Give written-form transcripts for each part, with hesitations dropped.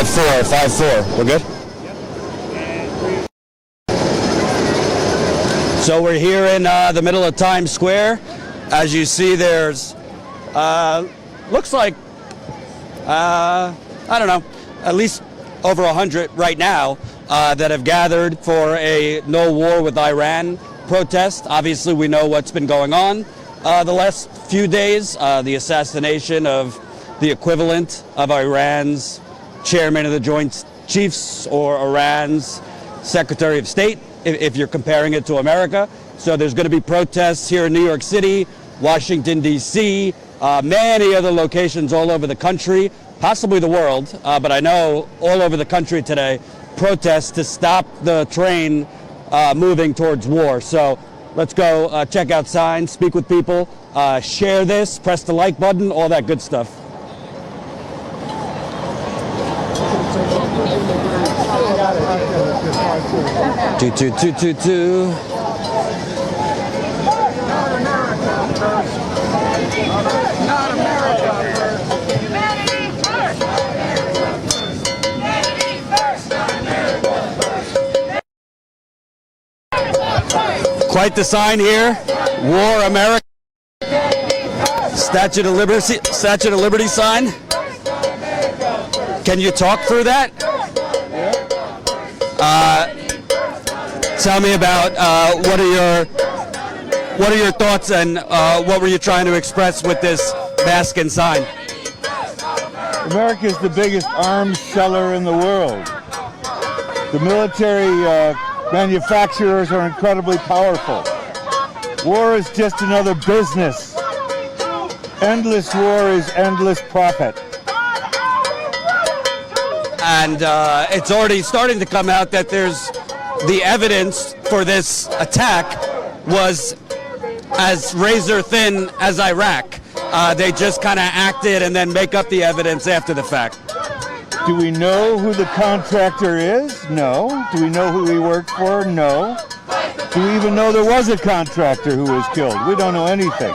5-4, 5-4. We're good? So we're here in the middle of Times Square. As you see, there's, looks like, I don't know, at least over 100 right now that have gathered for a no war with Iran protest. Obviously, we know what's been going on the last few days, the assassination of the equivalent of Iran's chairman of the Joint Chiefs or Iran's Secretary of State, if you're comparing it to America. So there's going to be protests here in New York City, Washington, D.C., many other locations all over the country, possibly the world, but I know all over the country today, protests to stop the train moving towards war. So let's go check out signs, speak with people, share this, press the like button, all that good stuff. Two, two, two, two, two. Not America. Quite the sign here. War America. Statue of Liberty sign. Can you talk through that? Tell me about what are your thoughts and what were you trying to express with this mask and sign? America is the biggest arms seller in the world. The military manufacturers are incredibly powerful. War is just another business. Endless war is endless profit. And it's already starting to come out that there's the evidence for this attack was as razor thin as Iraq. They just kind of acted and then make up the evidence after the fact. Do we know who the contractor is? No. Do we know who he worked for? No. Do we even know there was a contractor who was killed? We don't know anything.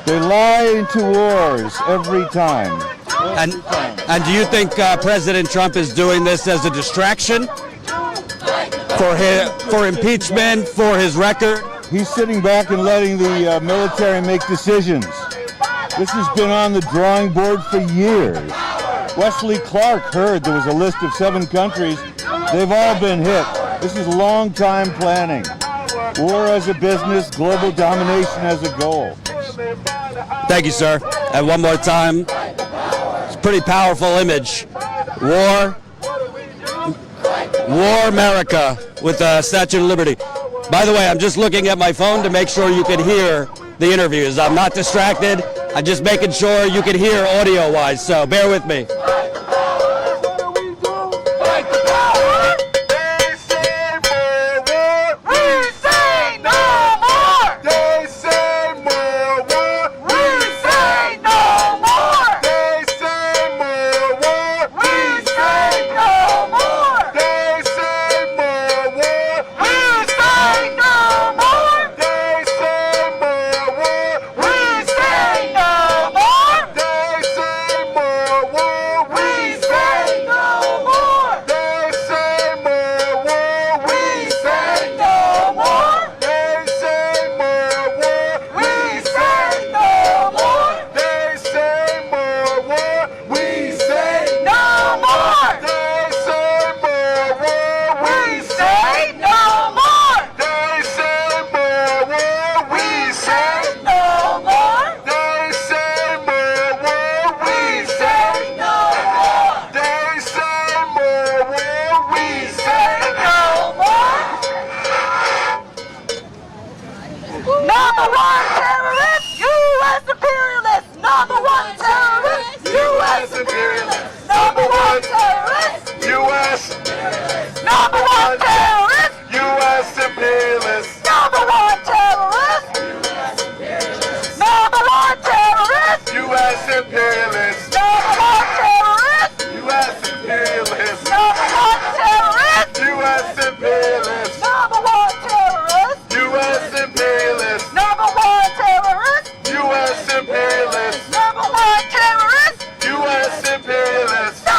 They lie into wars every time. And do you think President Trump is doing this as a distraction for impeachment, for his record? He's sitting back and letting the military make decisions. This has been on the drawing board for years. Wesley Clark heard there was a list of 7 countries. They've all been hit. This is long-time planning. War as a business, global domination as a goal. Thank you, sir. And one more time, it's a pretty powerful image. War America with the Statue of Liberty. By the way, I'm just looking at my phone to make sure you can hear the interviews. I'm not distracted. I'm just making sure you can hear audio-wise, so bear with me. terrorist! U.S. imperialist! U.S. imperialist! Number one terrorist! U.S. imperialist! Number one terrorist! U.S. imperialist! U.S. imperialist! Number one terrorist! U.S. imperialist! U.S. imperialist! Number one terrorist! U.S. imperialist! Number one terrorist! U.S. imperialist!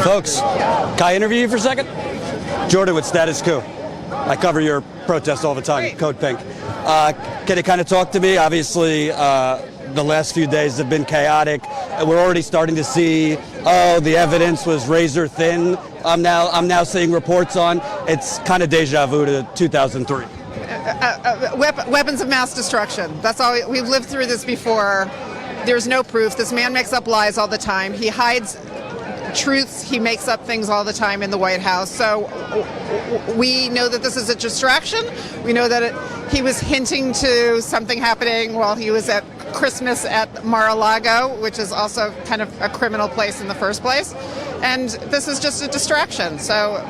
Folks, can I interview you for a second? Jordan with Status Coup. I cover your protests all the time, Great. Code Pink. Can you kind of talk to me? Obviously, the last few days have been chaotic. We're already starting to see, the evidence was razor thin. I'm now seeing reports on it's kind of deja vu to 2003. Weapons of mass destruction. That's all. We've lived through this before. There's no proof. This man makes up lies all the time. He hides truths. He makes up things all the time in the White House. So we know that this is a distraction. We know that he was hinting to something happening while he was at Christmas at Mar-a-Lago, which is also kind of a criminal place in the first place. And this is just a distraction. So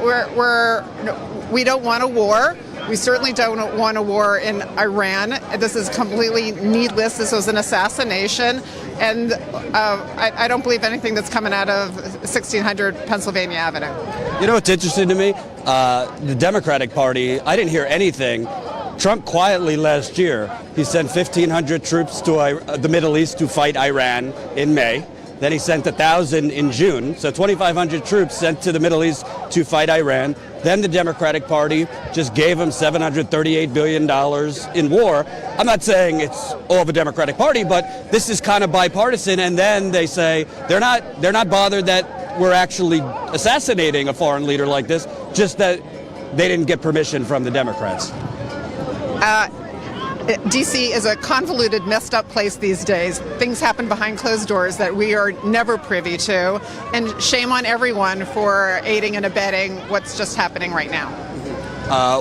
we don't want a war. We certainly don't want a war in Iran. This is completely needless. This was an assassination. And I don't believe anything that's coming out of 1600 Pennsylvania Avenue. You know what's interesting to me? The Democratic Party, I didn't hear anything. Trump quietly last year, he sent 1,500 troops to the Middle East to fight Iran in May. Then he sent 1,000 in June, so 2,500 troops sent to the Middle East to fight Iran. Then the Democratic Party just gave him $738 billion in war. I'm not saying it's all the Democratic Party, but this is kind of bipartisan. And then they say they're not bothered that we're actually assassinating a foreign leader like this, just that they didn't get permission from the Democrats. D.C. is a convoluted, messed up place these days. Things happen behind closed doors that we are never privy to. And shame on everyone for aiding and abetting what's just happening right now.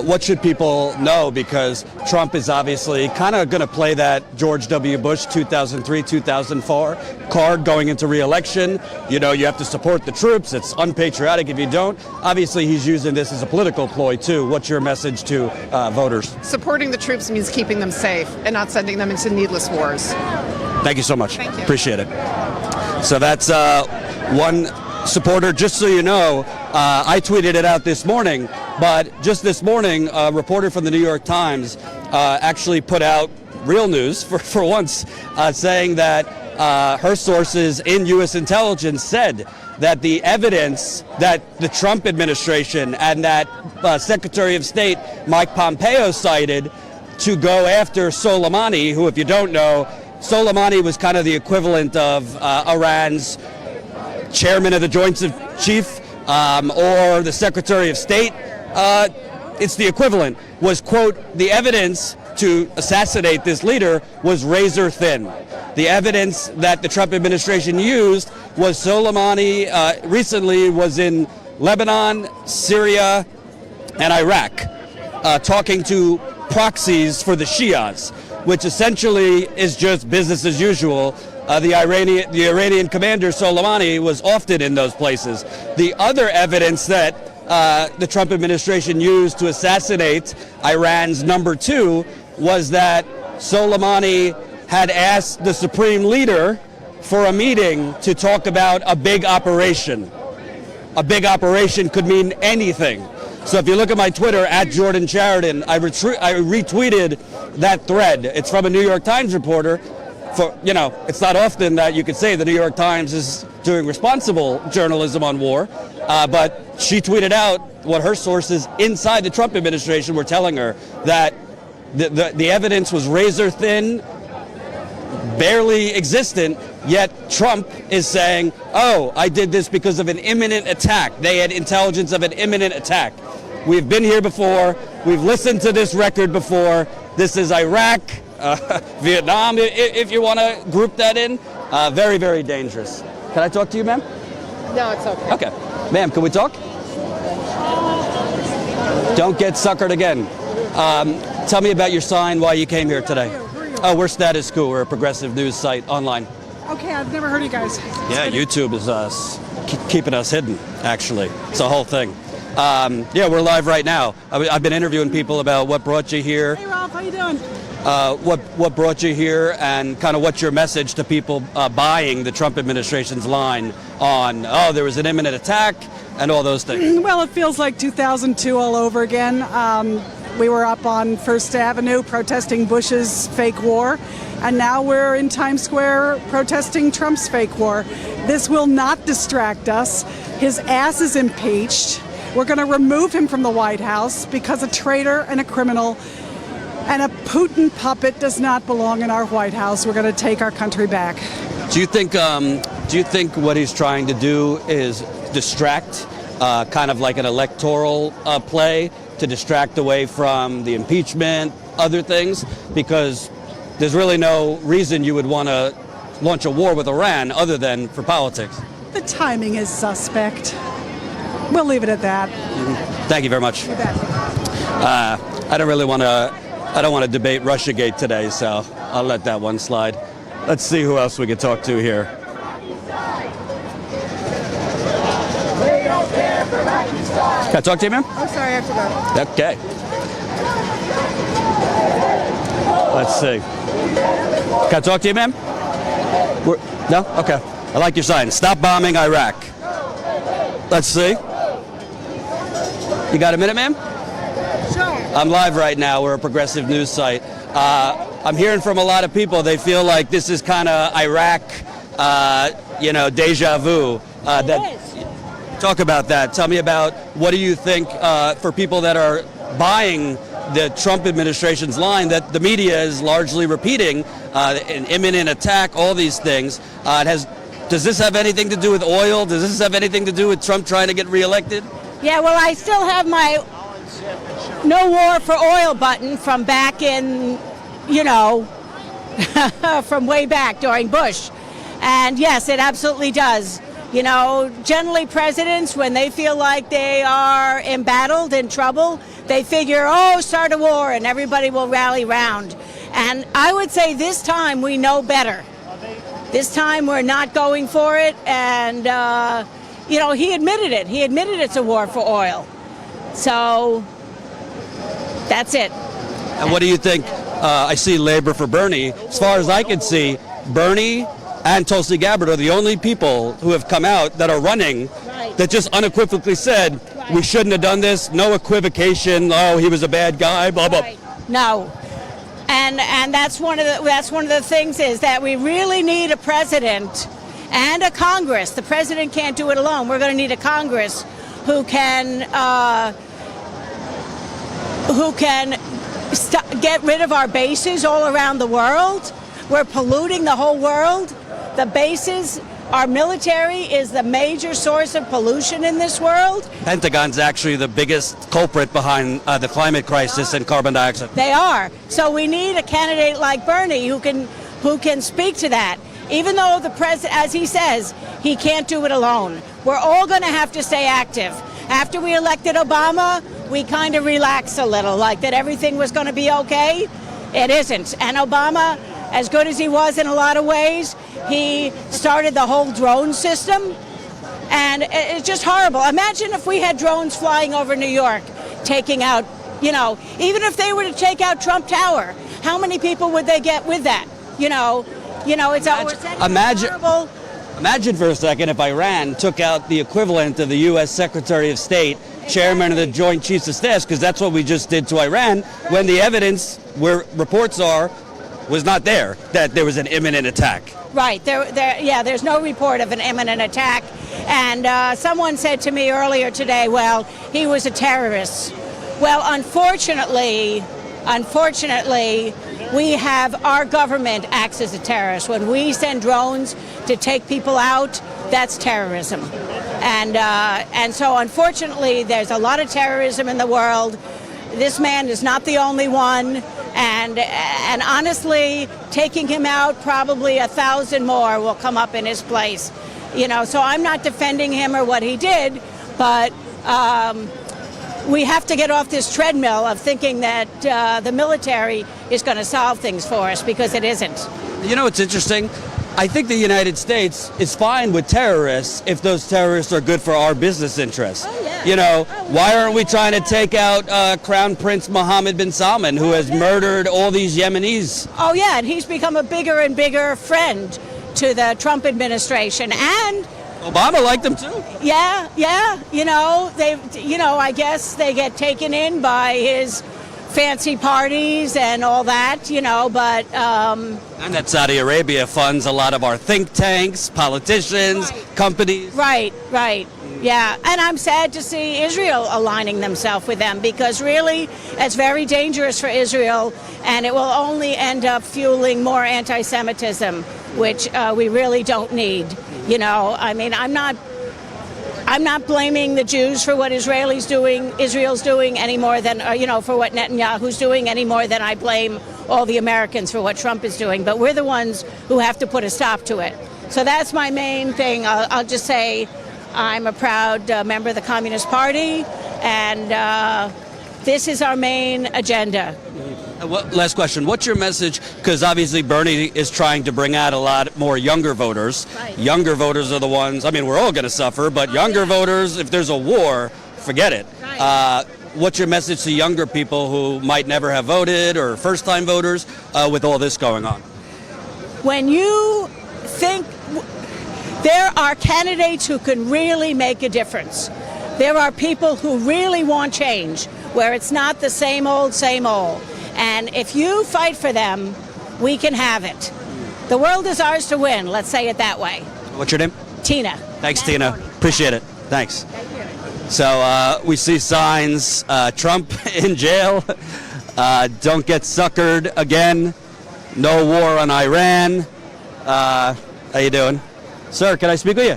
What should people know? Because Trump is obviously kind of going to play that George W. Bush 2003, 2004 card going into re-election. You know, you have to support the troops. It's unpatriotic if you don't. Obviously, he's using this as a political ploy, too. What's your message to voters? Supporting the troops means keeping them safe and not sending them into needless wars. Thank you so much. Thank you. Appreciate it. So that's one supporter. Just so you know, I tweeted it out this morning, but just this morning, a reporter from the New York Times actually put out real news for once, saying that her sources in U.S. intelligence said that the evidence that the Trump administration and that Secretary of State Mike Pompeo cited to go after Soleimani, who, if you don't know, Soleimani was kind of the equivalent of Iran's chairman of the Joint Chiefs or the Secretary of State. It's the equivalent, was, quote, the evidence to assassinate this leader was razor thin. The evidence that the Trump administration used was Soleimani recently was in Lebanon, Syria, and Iraq, talking to proxies for the Shias, which essentially is just business as usual. The Iranian commander Soleimani was often in those places. The other evidence that the Trump administration used to assassinate Iran's number two was that Soleimani had asked the supreme leader for a meeting to talk about a big operation. A big operation could mean anything. So if you look at my Twitter, at Jordan Sheridan, I retweeted that thread. It's from a New York Times reporter. It's not often that you could say the New York Times is doing responsible journalism on war, but she tweeted out what her sources inside the Trump administration were telling her, that the evidence was razor thin, barely existent, yet Trump is saying, oh, I did this because of an imminent attack. They had intelligence of an imminent attack. We've been here before. We've listened to this record before. This is Iraq, Vietnam, if you want to group that in. Very, very dangerous. Can I talk to you, ma'am? No, it's okay. Okay. Ma'am, can we talk? Don't get suckered again. Tell me about your sign, why you came here today. Oh, we're Status Coup. We're a progressive news site online. Okay, I've never heard of you guys. Yeah, YouTube is keeping us hidden, actually. It's a whole thing. Yeah, we're live right now. I've been interviewing people about what brought you here. Hey, Ralph, how you doing? What brought you here, and kind of what's your message to people buying the Trump administration's line on, oh, there was an imminent attack and all those things? Well, it feels like 2002 all over again. We were up on First Avenue protesting Bush's fake war, and now we're in Times Square protesting Trump's fake war. This will not distract us. His ass is impeached. We're going to remove him from the White House because a traitor and a criminal and a Putin puppet does not belong in our White House. We're going to take our country back. Do you think what he's trying to do is distract, kind of like an electoral play, to distract away from the impeachment, other things? Because there's really no reason you would want to launch a war with Iran other than for politics. The timing is suspect. We'll leave it at that. Thank you very much. You bet. I don't want to debate Russiagate today, so I'll let that one slide. Let's see who else we could talk to here. Can I talk to you, ma'am? Oh, sorry, I have to go. Okay. Let's see. Can I talk to you, ma'am? No? Okay. I like your sign. Stop bombing Iraq. Let's see. You got a minute, ma'am? Sure. I'm live right now. We're a progressive news site. I'm hearing from a lot of people. They feel like this is kind of Iraq, deja vu. Talk about that. Tell me about what do you think for people that are buying the Trump administration's line that the media is largely repeating, an imminent attack, all these things. Does this have anything to do with oil? Does this have anything to do with Trump trying to get reelected? Yeah, well, I still have my no war for oil button from back in, from way back during Bush. And yes, it absolutely does. Generally presidents, when they feel like they are embattled, in trouble, they figure, start a war and everybody will rally round. And I would say this time we know better. This time we're not going for it. And, he admitted it. He admitted it's a war for oil. So that's it. And what do you think? I see labor for Bernie. As far as I can see, Bernie and Tulsi Gabbard are the only people who have come out that are running that just unequivocally said, we shouldn't have done this. No equivocation. Oh, he was a bad guy, blah, blah. No. And that's one of the things is that we really need a president and a Congress. The president can't do it alone. We're going to need a Congress who can get rid of our bases all around the world. We're polluting the whole world. The bases, our military is the major source of pollution in this world. Pentagon's actually the biggest culprit behind the climate crisis and carbon dioxide. They are. So we need a candidate like Bernie who can speak to that. Even though the president, as he says, he can't do it alone. We're all going to have to stay active. After we elected Obama, we kind of relaxed a little, like that everything was going to be okay. It isn't. And Obama, as good as he was in a lot of ways, he started the whole drone system. And it's just horrible. Imagine if we had drones flying over New York, taking out, even if they were to take out Trump Tower, how many people would they get with that? Imagine for a second if Iran took out the equivalent of the U.S. Secretary of State, chairman of the Joint Chiefs of Staff, because that's what we just did to Iran when the evidence, where reports are, was not there, that there was an imminent attack. Right. There's no report of an imminent attack. And someone said to me earlier today, well, he was a terrorist. Well, unfortunately, we have our government acts as a terrorist. When we send drones to take people out, that's terrorism. And so unfortunately, there's a lot of terrorism in the world. This man is not the only one. And honestly, taking him out, probably 1,000 more will come up in his place. So I'm not defending him or what he did, but we have to get off this treadmill of thinking that the military is going to solve things for us, because it isn't. It's interesting. I think the United States is fine with terrorists if those terrorists are good for our business interests. Oh, yeah. Why aren't we trying to take out Crown Prince Mohammed bin Salman, who has murdered all these Yemenis? Oh, yeah, and he's become a bigger and bigger friend to the Trump administration. And Obama liked them too. Yeah. I guess they get taken in by his fancy parties and all that, but... And that Saudi Arabia funds a lot of our think tanks, politicians, companies. Right. Yeah, and I'm sad to see Israel aligning themselves with them, because really it's very dangerous for Israel, and it will only end up fueling more anti-Semitism, which we really don't need. You know, I mean, I'm not blaming the Jews for what Israel's doing any more than, for what Netanyahu's doing any more than I blame all the Americans for what Trump is doing. But we're the ones who have to put a stop to it. So that's my main thing. I'll just say I'm a proud member of the Communist Party, and this is our main agenda. Last question. What's your message? Because obviously Bernie is trying to bring out a lot more younger voters. Right. Younger voters are the ones, I mean, we're all going to suffer, but younger voters, if there's a war, forget it. Right. What's your message to younger people who might never have voted, or first-time voters, with all this going on? When you think there are candidates who can really make a difference, there are people who really want change, where it's not the same old, same old. And if you fight for them, we can have it. The world is ours to win, let's say it that way. What's your name? Tina. Thanks, Tina. Appreciate it. Thanks. So we see signs, Trump in jail, don't get suckered again, no war on Iran. How you doing? Sir, can I speak with you?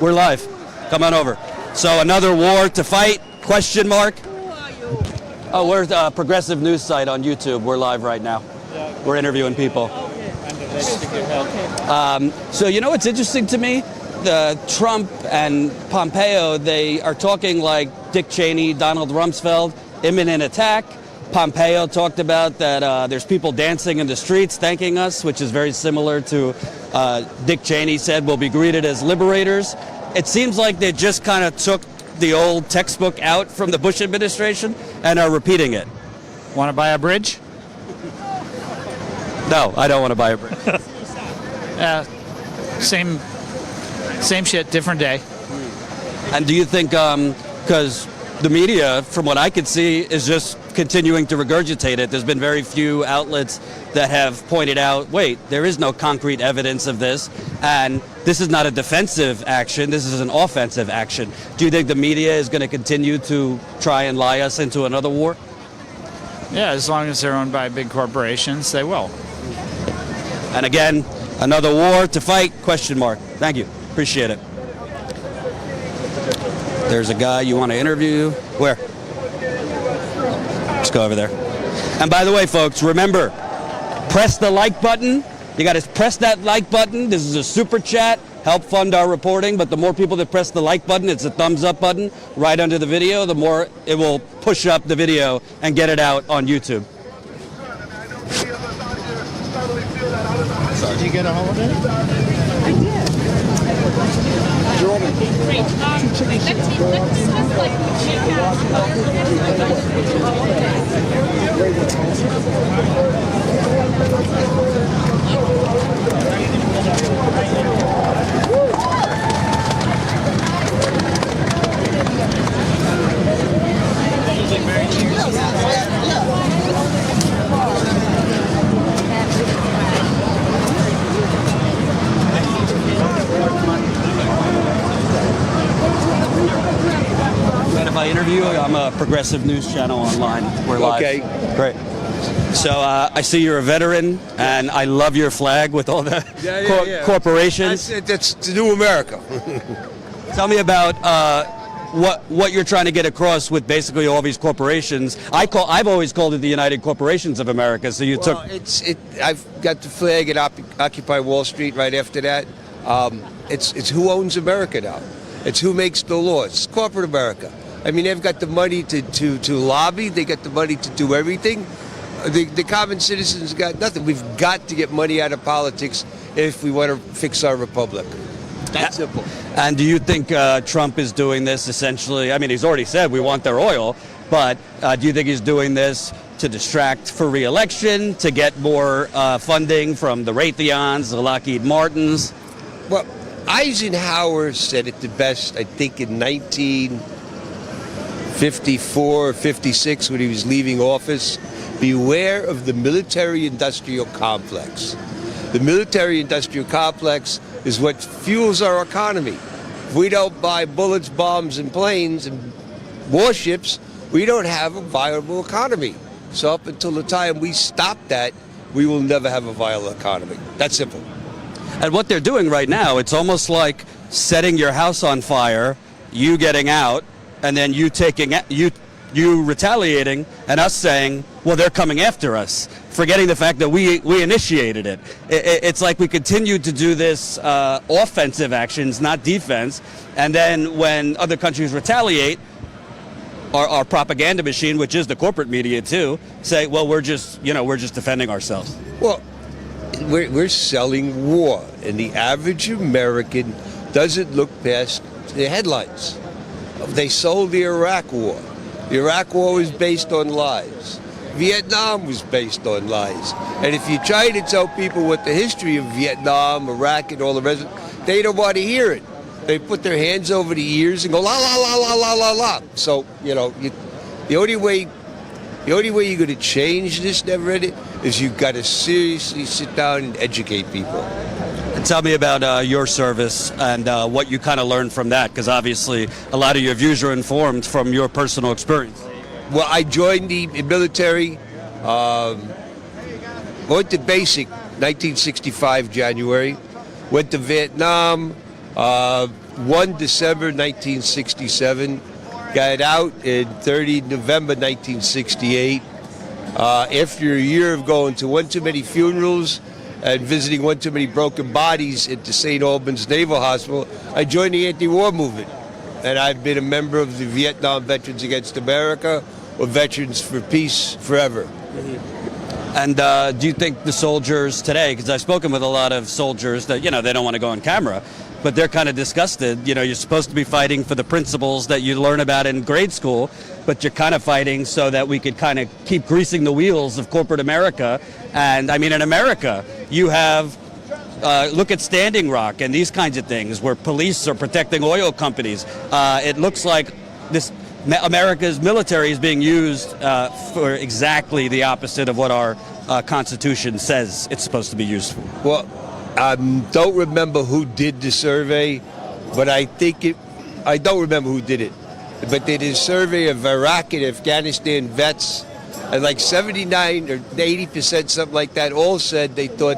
We're live. Come on over. So another war to fight, question mark? Oh, we're a progressive news site on YouTube. We're live right now. We're interviewing people. So you know what's interesting to me? Trump and Pompeo, they are talking like Dick Cheney, Donald Rumsfeld, imminent attack. Pompeo talked about that there's people dancing in the streets thanking us, which is very similar to Dick Cheney said we'll be greeted as liberators. It seems like they just kind of took the old textbook out from the Bush administration and are repeating it. Want to buy a bridge? No, I don't want to buy a bridge. Same shit, different day. And do you think, because the media, from what I could see, is just continuing to regurgitate it. There's been very few outlets that have pointed out, wait, there is no concrete evidence of this, and this is not a defensive action, this is an offensive action. Do you think the media is going to continue to try and lie us into another war? Yeah, as long as they're owned by big corporations, they will. And again, another war to fight, question mark. Thank you. Appreciate it. There's a guy you want to interview. Where? Let's go over there. And by the way, folks, remember, press the like button. You got to press that like button. This is a super chat. Help fund our reporting. But the more people that press the like button, it's a thumbs up button right under the video, the more it will push up the video and get it out on YouTube. Did you get a holiday? I did. Great. Let's discuss like If I interview you, I'm a progressive news channel online. We're live. Okay. Great. So I see you're a veteran, and I love your flag with all the corporations. That's the new America. Tell me about what you're trying to get across with basically all these corporations. I've always called it the United Corporations of America. So you took. I've got the flag at Occupy Wall Street right after that. It's who owns America now. It's who makes the laws. It's corporate America. I mean, they've got the money to lobby. They got the money to do everything. The common citizens got nothing. We've got to get money out of politics if we want to fix our republic. That's simple. And do you think Trump is doing this essentially? I mean, he's already said we want their oil, but do you think he's doing this to distract for re-election, to get more funding from the Raytheons, the Lockheed Martins? Well, Eisenhower said it the best, I think, in 1954 or 56 when he was leaving office. Beware of the military-industrial complex. The military-industrial complex is what fuels our economy. If we don't buy bullets, bombs, and planes and warships, we don't have a viable economy. So up until the time we stop that, we will never have a viable economy. That's simple. And what they're doing right now, it's almost like setting your house on fire, you getting out, and then you retaliating, and us saying, well, they're coming after us, forgetting the fact that we initiated it. It's like we continued to do this offensive actions, not defense, and then when other countries retaliate, our propaganda machine, which is the corporate media too, say, well, we're just defending ourselves. Well, we're selling war, and the average American doesn't look past the headlines. They sold the Iraq War. The Iraq War was based on lies. Vietnam was based on lies. And if you try to tell people what the history of Vietnam, Iraq, and all the rest, they don't want to hear it. They put their hands over the ears and go la la la la la la la. So the only way you're going to change this never-ending is you've got to seriously sit down and educate people. And tell me about your service and what you kind of learned from that, because obviously a lot of your views are informed from your personal experience. Well, I joined the military, went to basic 1965 January, went to Vietnam 1 December 1967, got out in 30 November 1968. After a year of going to one too many funerals and visiting one too many broken bodies at the St. Albans Naval Hospital, I joined the anti-war movement. And I've been a member of the Vietnam Veterans Against America, or Veterans for Peace Forever. And do you think the soldiers today, because I've spoken with a lot of soldiers that, they don't want to go on camera, but they're kind of disgusted. You're supposed to be fighting for the principles that you learn about in grade school, but you're kind of fighting so that we could kind of keep greasing the wheels of corporate America. And I mean, in America, you have, look at Standing Rock and these kinds of things where police are protecting oil companies. It looks like America's military is being used for exactly the opposite of what our Constitution says it's supposed to be used for. Well, I don't remember who did the survey, but I don't remember who did it. But they did a survey of Iraq and Afghanistan vets, and like 79 or 80%, something like that, all said they thought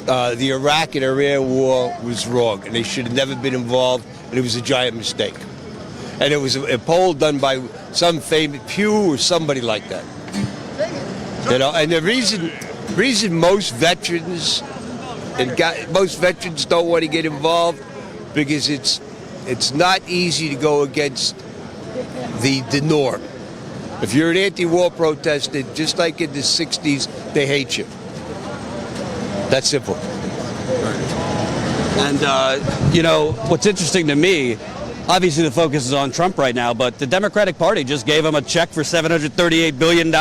the Iraq and Iran war was wrong, and they should have never been involved, and it was a giant mistake. And it was a poll done by some famous Pew or somebody like that. And the reason most veterans don't want to get involved, because it's not easy to go against the norm. If you're an anti-war protester, just like in the 60s, they hate you. That's simple. And what's interesting to me, obviously the focus is on Trump right now, but the Democratic Party just gave him a check for $738 billion,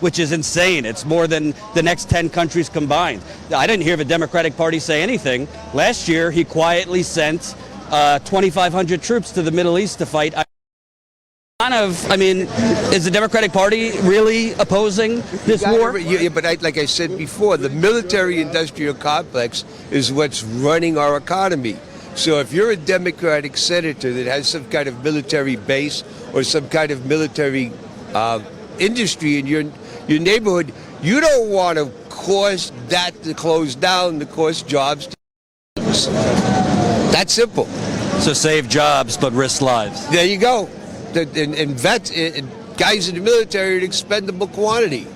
which is insane. It's more than the next 10 countries combined. I didn't hear the Democratic Party say anything. Last year, he quietly sent 2,500 troops to the Middle East to fight. Is the Democratic Party really opposing this war? Yeah, but like I said before, the military-industrial complex is what's running our economy. So if you're a Democratic senator that has some kind of military base or some kind of military industry in your neighborhood, you don't want to cause that to close down, to cause jobs. That's simple. So save jobs but risk lives. There you go. And vets, guys in the military are an expendable quantity.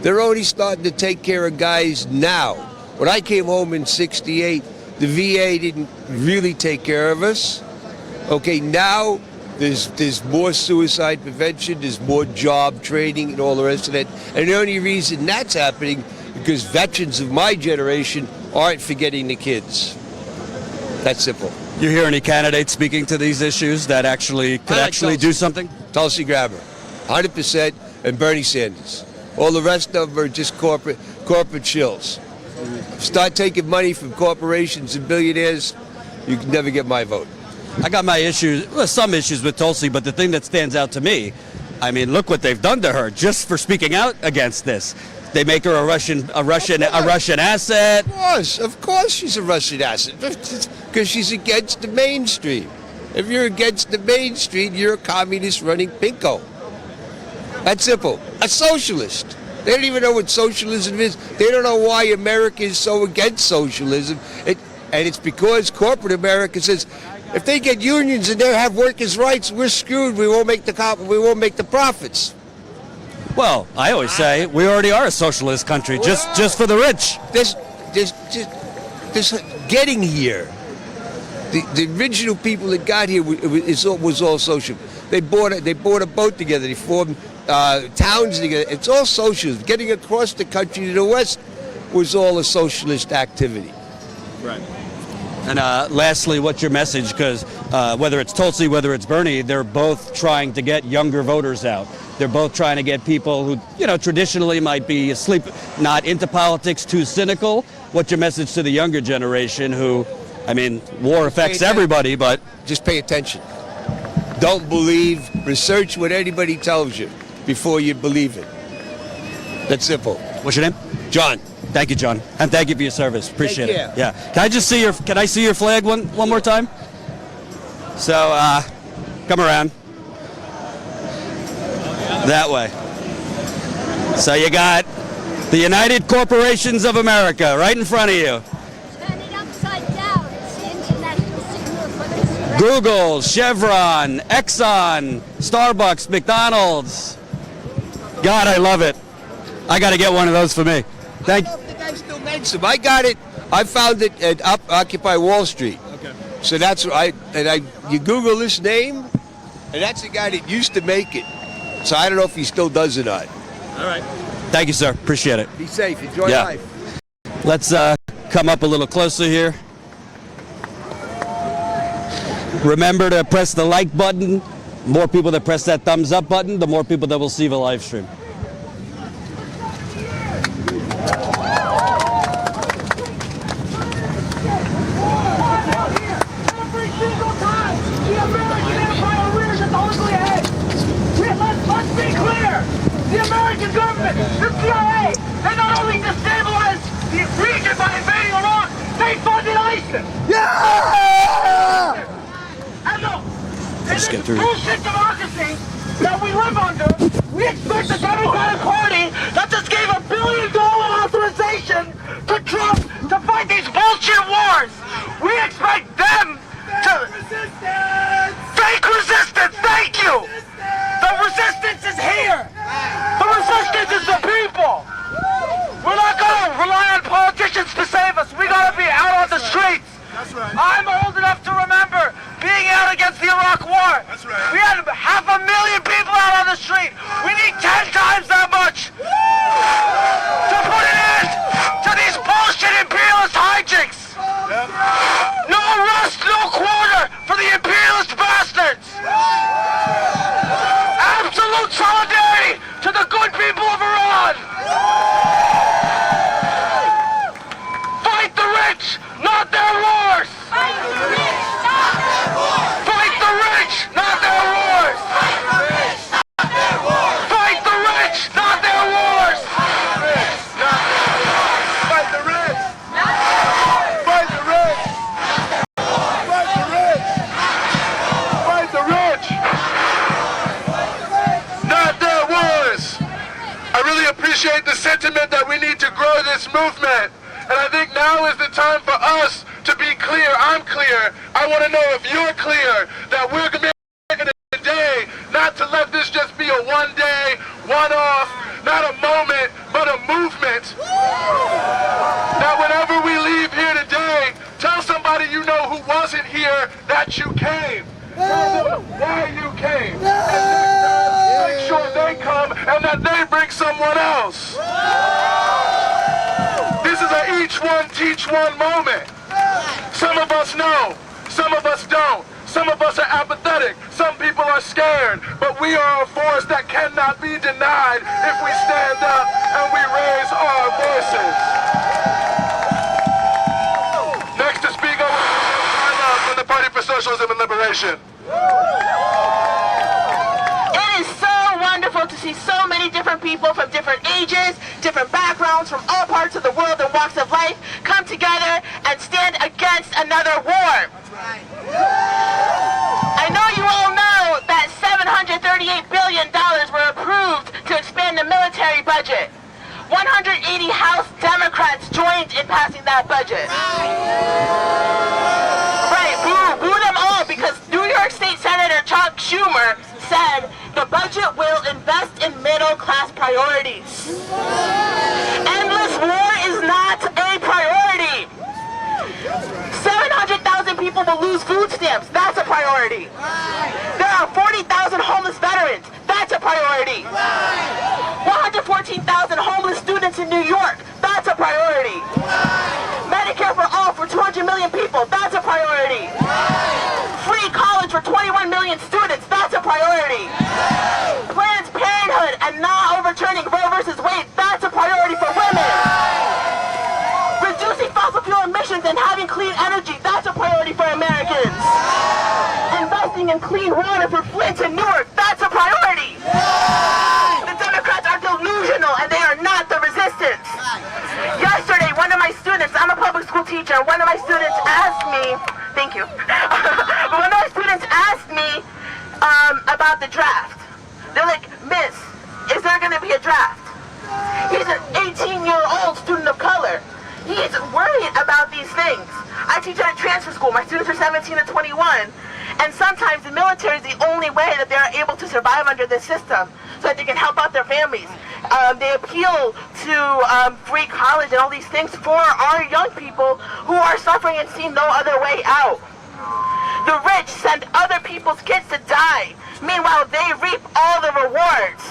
They're already starting to take care of guys now. When I came home in '68, the VA didn't really take care of us. Okay, now there's more suicide prevention, there's more job training and all the rest of it. And the only reason that's happening because veterans of my generation aren't forgetting the kids. That's simple. You hear any candidates speaking to these issues that could do something? Tulsi Gabbard, 100%, and Bernie Sanders. All the rest of them are just corporate shills. Start taking money from corporations and billionaires, you can never get my vote. I got my some issues with Tulsi, but the thing that stands out to me, look what they've done to her just for speaking out against this. They make her a Russian asset. Of course she's a Russian asset, because she's against the mainstream. If you're against the Main Street, you're a communist running pinko. That's simple. A socialist. They don't even know what socialism is. They don't know why America is so against socialism. And it's because corporate America says, if they get unions and they have workers' rights, we're screwed. We won't make the profits. Well, I always say we already are a socialist country, just for the rich. This getting here, the original people that got here was all social. They bought a boat together. They formed towns together. It's all socialism. Getting across the country to the west was all a socialist activity. Right. And lastly, what's your message? Because whether it's Tulsi, whether it's Bernie, they're both trying to get younger voters out. They're both trying to get people who, traditionally might be asleep, not into politics, too cynical. What's your message to the younger generation who, war affects everybody, but... Just pay attention. Don't believe, research what anybody tells you before you believe it. That's simple. What's your name? John. Thank you, John, and thank you for your service. Appreciate it. Yeah. Can I see your flag one more time? So, come around. That way. So you got the United Corporations of America right in front of you. Turn it upside down. It's the international signal for this. Google, Chevron, Exxon, Starbucks, McDonald's. God, I love it. I got to get one of those for me. Thank you. I don't know if the guy still makes them. I got it. I found it at Occupy Wall Street. Okay. So that's what you Google this name, and that's the guy that used to make it. So I don't know if he still does or not. All right. Thank you, sir. Appreciate it. Be safe. Enjoy life. Let's come up a little closer here. Remember to press the like button. More people that press that thumbs up button, the more people that will see the live stream. Every single time the American empire rears its ugly head. Let's be clear. The American government, the CIA, they not only destabilized the region by invading Iraq, they funded ISIS. Yeah! And look, in this bullshit democracy that we live under, we expect the Democratic Party that just gave $1 billion authorization to Trump to fight these bullshit wars. We expect them to... Fake resistance! Thank you! The resistance is here! The resistance is the people! We're not gonna rely on politicians to save us. We gotta be out on the streets. That's right. I'm old enough to remember being out against the Iraq War. That's right. We had 500,000 people out on the street. We need 10 times that much to put an end to these bullshit imperialist hijinks. Yep. No rest, no quarter for the imperialist bastards. Absolute solidarity to the good people of Iran. Fight the rich, not their wars. Fight the rich, not their wars. Fight the rich, not their wars. Fight the rich, not their wars. Fight the rich, not their wars. Fight the rich. Fight the rich. Fight the rich. Not their wars. I really appreciate the sentiment that we need to grow this movement. And I think now is the time for us to be clear. I'm clear. I want to know if you're clear that we're making it today, not to let this just be a one-day, one-off, not a moment, but a movement. That whenever we leave here today, tell somebody you know who wasn't here that you came. Tell them why you came. And make sure they come and that they bring someone else. This is a each one, teach one moment. Some of us know, some of us don't. Some of us are apathetic, some people are scared, but we are a force that cannot be denied if we stand up and we raise our voices. Next to speak over I love from the Party for Socialism and Liberation. It is so wonderful to see so many different people from different ages, different backgrounds, from all parts of the world and walks of life come together and stand against another war. That's right. billion were approved to expand the military budget. 180 House Democrats joined in passing that budget. Right, boo them all, because New York State Senator Chuck Schumer said the budget will invest in middle-class priorities. Endless war is not a priority. 700,000 people will lose food stamps. That's a priority. There are 40,000 homeless veterans. That's a priority. 114,000 homeless students in New York. That's a priority. Medicare for all for 200 million people. That's a priority. Free college for 21 million students. That's a priority. Planned Parenthood and not overturning Roe versus Wade. That's a priority for women. Reducing fossil fuel emissions and having clean energy. That's a priority for Americans. Investing in clean water for Flint and Newark. That's a priority. The Democrats are delusional and they are not the resistance. Yesterday, one of my students, I'm a public school teacher, one of my students asked me, thank you, one of my students asked me about the draft. They're like, Miss, is there going to be a draft? He's an 18-year-old student of color. He's worried about these things. I teach at a transfer school. My students are 17 and 21. And sometimes the military is the only way that they're able to survive under this system so that they can help out their families. They appeal to free college and all these things for our young people who are suffering and see no other way out. The rich send other people's kids to die. Meanwhile, they reap all the rewards.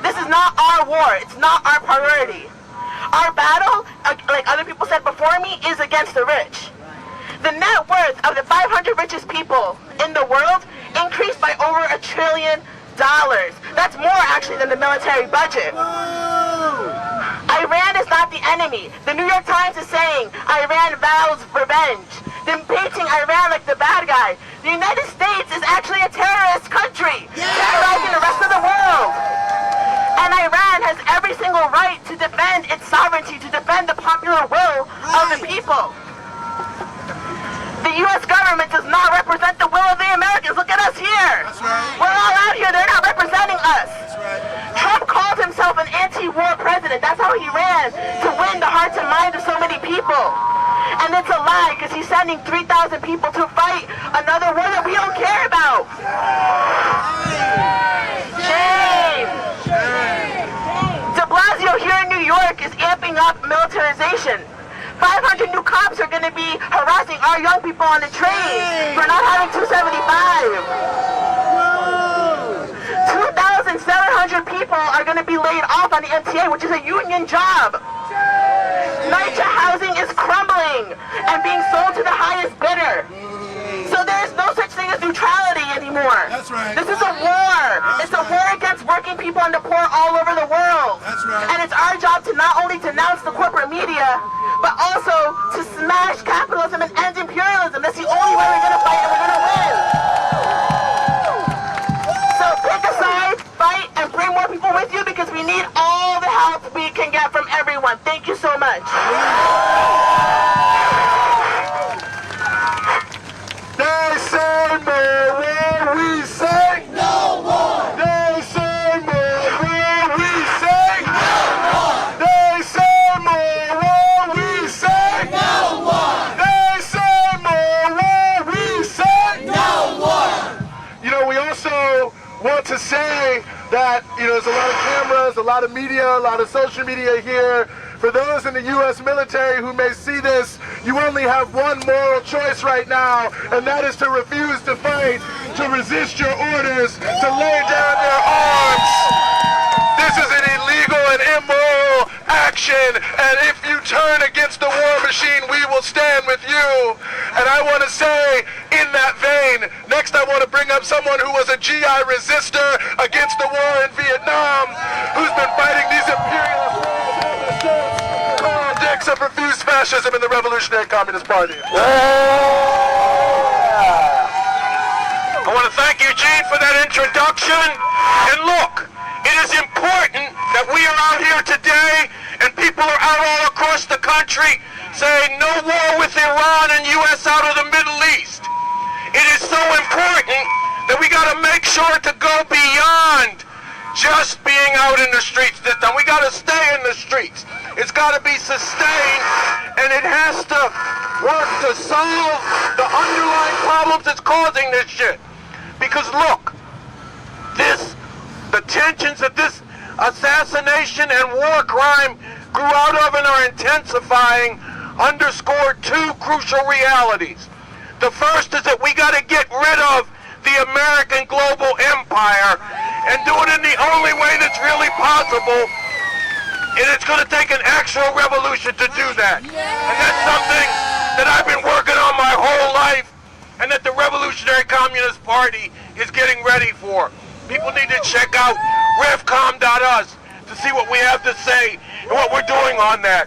This is not our war. It's not our priority. Our battle, like other people said before me, is against the rich. The net worth of the 500 richest people in the world increased by over $1 trillion. That's more actually than the military budget. Iran is not the enemy. The New York Times is saying Iran vows revenge. They're painting Iran like the bad guy. The United States is actually a terrorist country, terrorizing the rest of the world. And Iran has every single right to defend its sovereignty, to defend the popular will of the people. The U.S. government does not represent the will of the Americans. Look at us here. We're all out here. They're not representing us. Trump called himself an anti-war president. That's how he ran, to win the hearts and minds of so many people. And it's a lie, because he's sending 3,000 people to fight another war that we don't care about. Shame. De Blasio here in New York is amping up militarization. 500 new cops are going to be harassing our young people on the train for not having 275. 2,700 people are going to be laid off on the MTA, which is a union job. NYCHA housing is crumbling and being sold to the highest bidder. So there's no such thing as neutrality anymore. That's right. This is a war. It's a war against working people and the poor all over the world. That's right. And it's our job to not only denounce the corporate media, but also to smash capitalism and end imperialism. That's the only way we're going to fight and we're going to win. So pick a side, fight, and bring more people with you, because we need all the help we can get from everyone. Thank you so much. They say more war, we say no more. They say more war, we say no more. They say more war, we say no more. They say more war, we say no more. You know, we also want to say that, there's a lot of cameras, a lot of media, a lot of social media here. For those in the U.S. military who may see this, you only have one moral choice right now, and that is to refuse to fight, to resist your orders, to lay down your arms. This is an illegal and immoral action, and if you turn against the war machine, we will stand with you. And I want to say, in that vein, next I want to bring up someone who was a GI resistor against the war in Vietnam, who's been fighting these imperialist of refused fascism in the Revolutionary Communist Party. I want to thank Eugene for that introduction. And look, it is important that we are out here today, and people are out all across the country saying no war with Iran and U.S. out of the Middle East. It is so important that And we got to make sure to go beyond just being out in the streets this time. We got to stay in the streets. It's got to be sustained, and it has to work to solve the underlying problems that's causing this shit. Because look, the tensions that this assassination and war crime grew out of and are intensifying underscore two crucial realities. The first is that we got to get rid of the American global empire and do it in the only way that's really possible. And it's going to take an actual revolution to do that. And that's something that I've been working on my whole life and that the Revolutionary Communist Party is getting ready for. People need to check out revcom.us to see what we have to say and what we're doing on that.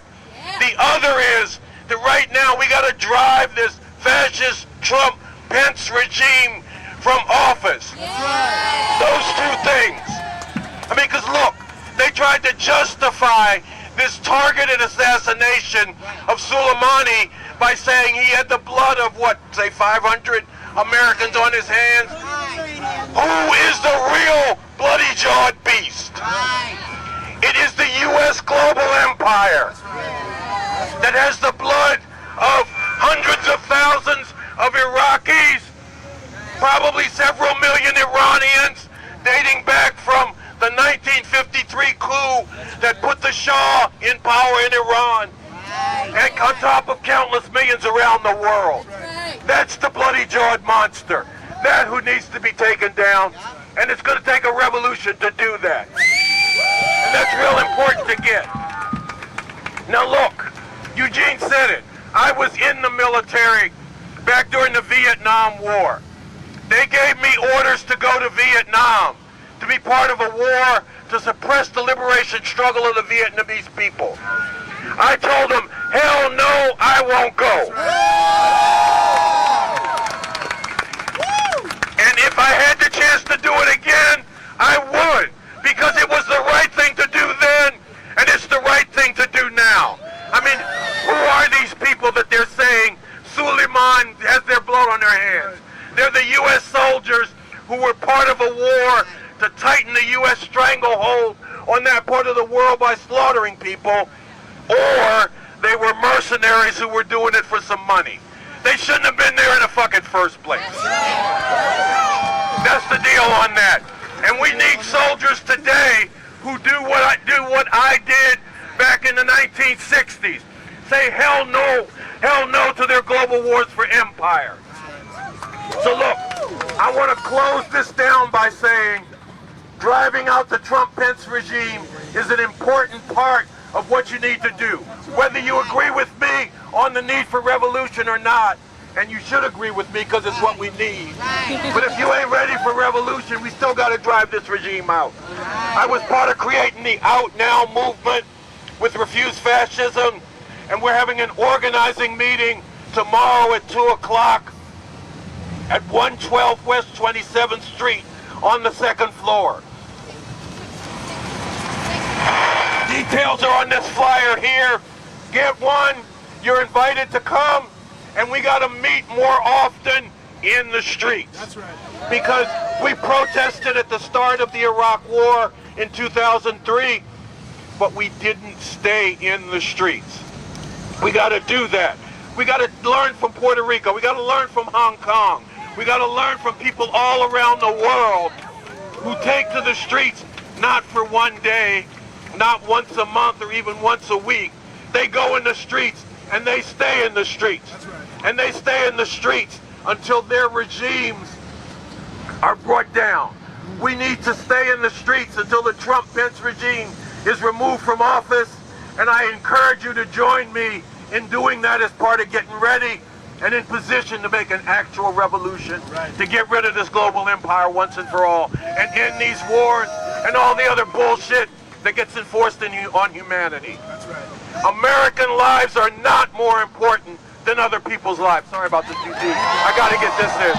The other is that right now we got to drive this fascist Trump-Pence regime from office. Those two things. I mean, because look, they tried to justify this targeted assassination of Soleimani by saying he had the blood of, what, say 500 Americans on his hands? Who is the real bloody-jawed beast? It is the U.S. global empire that has the blood of hundreds of thousands of Iraqis, probably several million Iranians, dating back from the 1953 coup that put the Shah in power in Iran, and on top of countless millions around the world. That's the bloody-jawed monster. That who needs to be taken down, and it's going to take a revolution to do that. And that's real important to get. Now look, Eugene said it. I was in the military back during the Vietnam War. They gave me orders to go to Vietnam, to be part of a war to suppress the liberation struggle of the Vietnamese people. I told them, hell no, I won't go. And if I had the chance to do it again, I would, because it was the right thing to do then, and it's the right thing to do now. I mean, who are these people that they're saying Suleiman has their blood on their hands? They're the U.S. soldiers who were part of a war to tighten the U.S. stranglehold on that part of the world by slaughtering people, or they were mercenaries who were doing it for some money. They shouldn't have been there in the fucking first place. That's the deal on that. And we need soldiers today who do what I did back in the 1960s. Say hell no to their global wars for empire. So look, I want to close this down by saying driving out the Trump-Pence regime is an important part of what you need to do. Whether you agree with me on the need for revolution or not, and you should agree with me because it's what we need. But if you ain't ready for revolution, we still got to drive this regime out. I was part of creating the Out Now movement with Refuse Fascism, and we're having an organizing meeting tomorrow at 2 o'clock at 112 West 27th Street on the second floor. Details are on this flyer here. Get one. You're invited to come. And we got to meet more often in the streets. That's right. Because we protested at the start of the Iraq War in 2003, but we didn't stay in the streets. We got to do that. We got to learn from Puerto Rico. We got to learn from Hong Kong. We got to learn from people all around the world who take to the streets not for one day, not once a month or even once a week. They go in the streets and they stay in the streets. That's right. And they stay in the streets until their regimes are brought down. We need to stay in the streets until the Trump-Pence regime is removed from office, and I encourage you to join me in doing that as part of getting ready and in position to make an actual revolution, to get rid of this global empire once and for all, and end these wars and all the other bullshit that gets enforced on humanity. That's right. American lives are not more important than other people's lives. Sorry about this, Eugene. I got to get this in.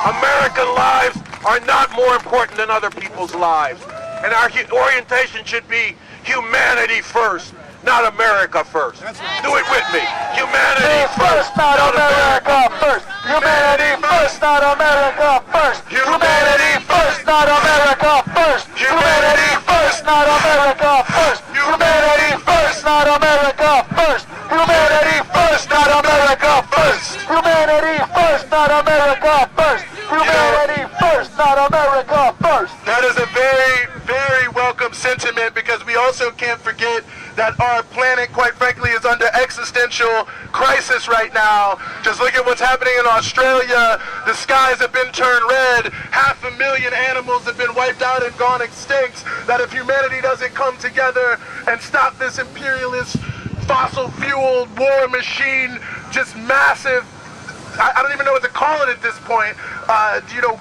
American lives are not more important than other people's lives. And our orientation should be humanity first, not America first. Do it with me. Humanity first, not America first. Humanity first, not America first. Humanity Humanity first, not America first. Humanity first, not America first. That is a very, very welcome sentiment, because we also can't forget that our planet, quite frankly, is under existential crisis right now. Just look at what's happening in Australia. The skies have been turned red. 500,000 animals have been wiped out and gone extinct. That if humanity doesn't come together and stop this imperialist, fossil-fueled war machine, just massive, I don't even know what to call it at this point,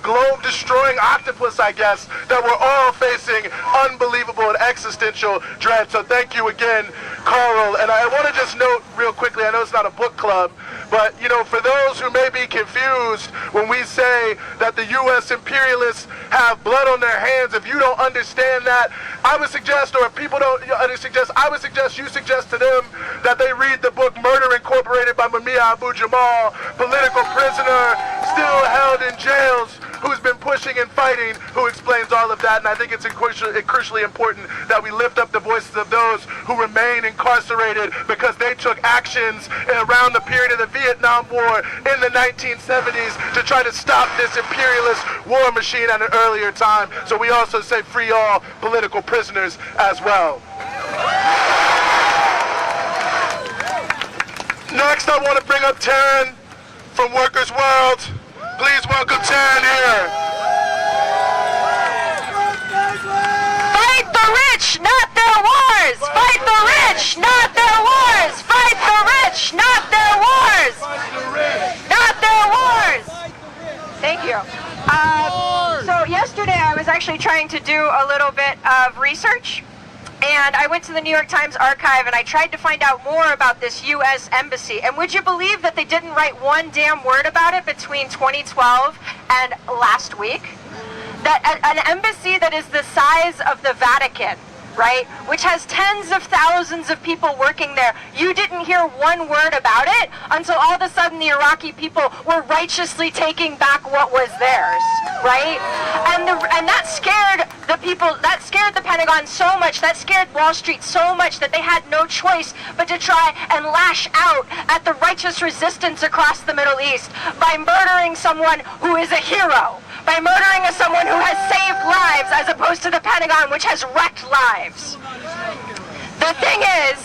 globe-destroying octopus, I guess, that we're all facing unbelievable and existential dread. So thank you again, Carl. And I want to just note real quickly, I know it's not a book club, but, for those who may be confused when we say that the U.S. imperialists have blood on their hands, if you don't understand that, I would suggest, or if people don't suggest, I would suggest you suggest to them that they read the book Murder Incorporated by Mumia Abu-Jamal, political prisoner, still held in jails, who's been pushing and fighting, who explains all of that. And I think it's crucially important that we lift up the voices of those who remain incarcerated because they took actions around the period of the Vietnam War in the 1970s to try to stop this imperialist war machine at an earlier time. So we also say free all political prisoners as well. Next, I want to bring up Taryn from Workers' World. Please welcome Taryn here. Fight the rich, not their wars! Fight the rich, not their wars! Fight the rich, not their wars! Not their wars! Thank you. So yesterday I was actually trying to do a little bit of research. And I went to the New York Times archive and I tried to find out more about this U.S. embassy. And would you believe that they didn't write one damn word about it between 2012 and last week? That an embassy that is the size of the Vatican, right, which has tens of thousands of people working there, you didn't hear one word about it until all of a sudden the Iraqi people were righteously taking back what was theirs, right? And that scared the people, that scared the Pentagon so much, that scared Wall Street so much that they had no choice but to try and lash out at the righteous resistance across the Middle East by murdering someone who is a hero, by murdering someone who has saved lives as opposed to the Pentagon, which has wrecked lives. The thing is,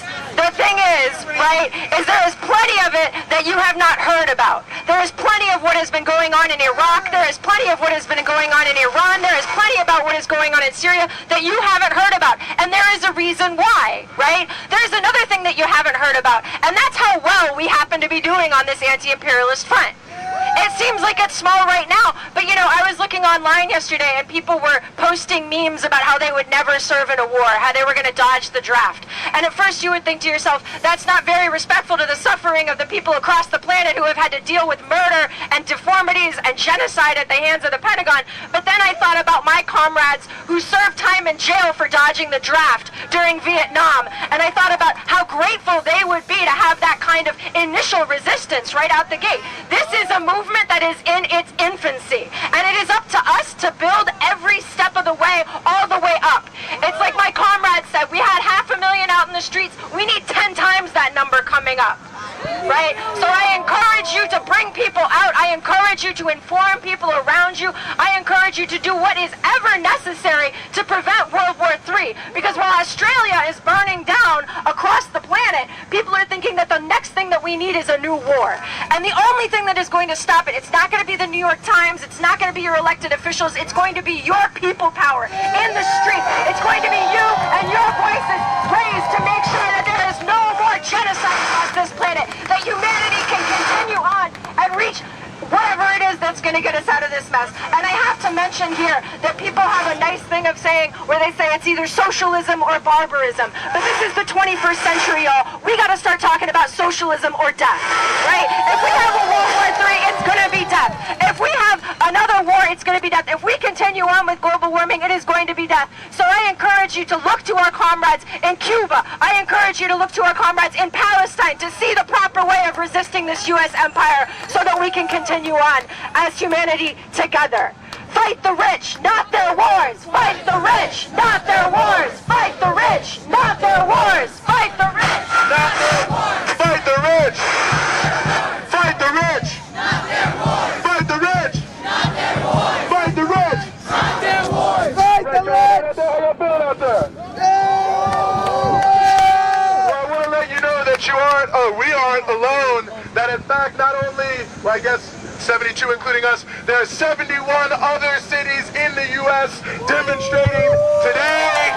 right, is there is plenty of it that you have not heard about. There is plenty of what has been going on in Iraq. There is plenty of what has been going on in Iran. There is plenty about what is going on in Syria that you haven't heard about. And there is a reason why, right? There's another thing that you haven't heard about, and that's how well we happen to be doing on this anti-imperialist front. It seems like it's small right now, but I was looking online yesterday and people were posting memes about how they would never serve in a war, how they were going to dodge the draft. And at first you would think to yourself, that's not very respectful to the suffering of the people across the planet who have had to deal with murder and deformities and genocide at the hands of the Pentagon. But then I thought about my comrades who served time in jail for dodging the draft during Vietnam, and I thought about how grateful they would be to have that kind of initial resistance right out the gate. This is a movement that is in its infancy, and it is up to us to build every step of the way, all the way up. It's like my comrades said, we had 500,000 out in the streets. We need 10 times that number coming up, right? So I encourage you to bring people out. I encourage you to inform people around you. I encourage you to do what is ever necessary to prevent World War III, because while Australia is burning down across the planet, people are thinking that the next thing that we need is a new war. And the only thing that is going to stop it, it's not going to be the New York Times, it's not going to be your elected officials, it's going to be your people power in the street. It's going to be you and your voices raised to make sure that there is no more genocide across this planet, that humanity can continue on and reach whatever it is that's going to get us out of this mess. And I have to mention here that people have a nice thing of saying, where they say it's either socialism or barbarism. But this is the 21st century, y'all. We got to start talking about socialism or death, right? If we have a World War III, it's going to be death. If we have another war, it's going to be death. If we continue on with global warming, it is going to be death. So I encourage you to look to our comrades in Cuba. I encourage you to look to our comrades in Palestine to see the proper way of resisting this U.S. empire so that we can continue on as humanity together. Fight the rich, not their wars. Fight the rich, not their wars. Fight the rich, not their wars. Fight the rich, not their wars. Fight the rich. Fight the rich. 72 including us. There are 71 other cities in the U.S. demonstrating today.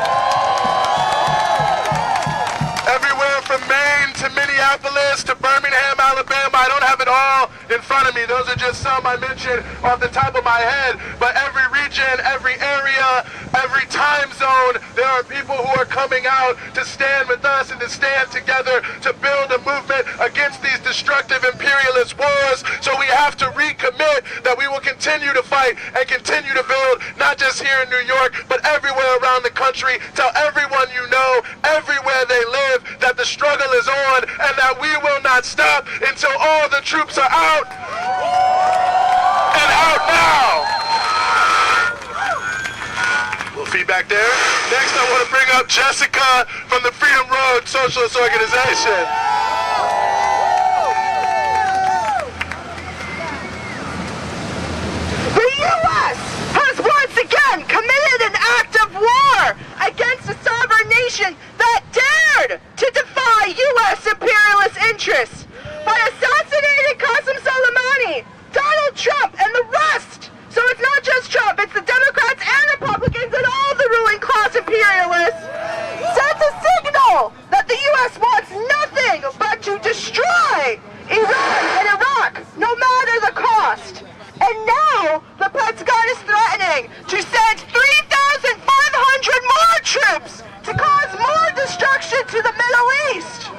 Everywhere from Maine to Minneapolis to Birmingham, Alabama. I don't have it all in front of me. Those are just some I mentioned off the top of my head. But every region, every area, every time zone, there are people who are coming out to stand with us and to stand together to build a movement against these destructive imperialist wars. So we have to recommit that we will continue to fight and continue to build, not just here in New York, but everywhere around the country. Tell everyone you know, everywhere they live, that the struggle is on and that we will not stop until all the troops are out and out now. Little feedback there. Next, I want to bring up Jessica from the Freedom Road Socialist Organization. The U.S. has once again committed an act of war against a sovereign nation that dared to defy U.S. imperialist interests by assassinating Qasem Soleimani, Donald Trump, and the rest. So it's not just Trump, it's the Democrats and Republicans and all the ruling class imperialists. Sent a signal that the U.S. wants nothing but to destroy Iran and Iraq, no matter the cost. And now the Pentagon is threatening to send 3,500 more troops to cause more destruction to the Middle East.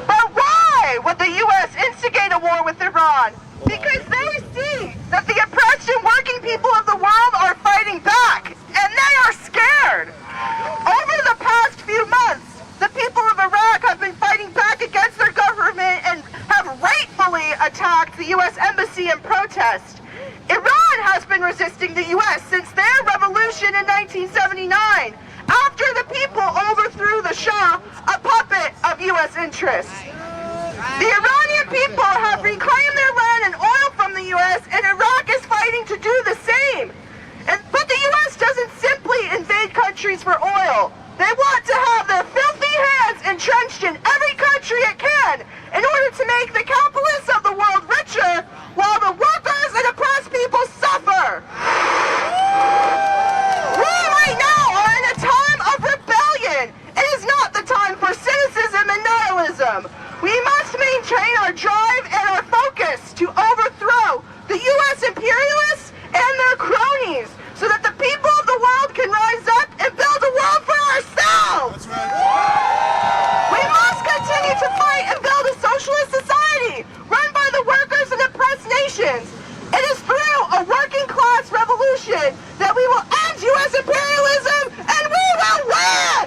But why would the U.S. instigate a war with Iran? Because they see that the oppressed and working people of the world are fighting back, and they are scared. Over the past few months, the people of Iraq have been fighting back against their government and have rightfully attacked the U.S. embassy in protest. Iran has been resisting the U.S. since their revolution in 1979, after the people overthrew the Shah, a puppet of U.S. interests. The Iranian people have reclaimed their land and oil from the U.S., and Iraq is fighting to do the same. But the U.S. doesn't simply invade countries for oil. They want to have their filthy hands entrenched in every country it can in order to make the capitalists of the world richer while the workers and oppressed people suffer. We right now are in a time of rebellion. It is not the time for cynicism and nihilism. We must maintain our drive and our focus to overthrow the U.S. imperialists and their cronies so that the people of the world can rise up and build a world for ourselves. We must continue to fight and build a socialist society run by the workers and oppressed nations. It is through a working class revolution that we will end U.S. imperialism and we will win!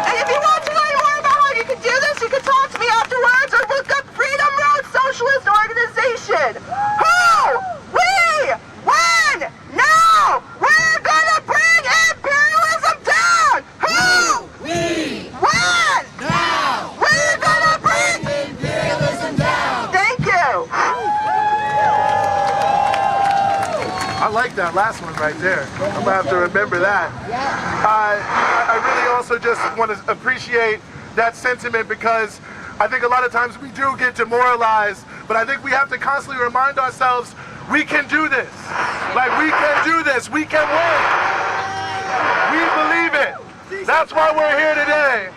And if you want to learn more about how you can do this, you can talk to me afterwards or look up Freedom Road Socialist Organization. Who? We win! Now! We're gonna bring imperialism down! Who? We win! Now! We're gonna bring imperialism down! Thank you! I like that last one right there. I'm gonna have to remember that. I really also just want to appreciate that sentiment because I think a lot of times we do get demoralized, but I think we have to constantly remind ourselves we can do this. Like, we can do this. We can win. We believe it. That's why we're here today.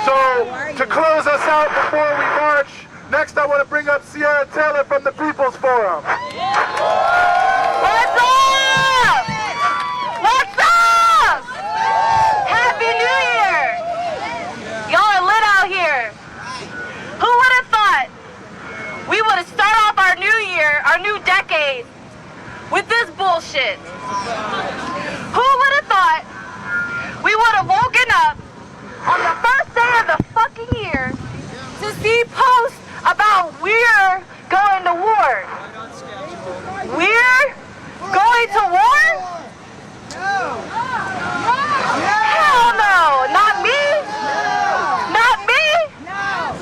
So, to close us out before we march, next I want to bring up Sierra Taylor from the People's Forum. What's up? What's up? Happy New Year! Y'all are lit out here. Who would have thought we would have started off our new year, our new decade, with this bullshit? Who would have thought we would have woken up on the first day of the fucking year to see posts about we're going to war? We're going to war? Hell no! Not me! Not me!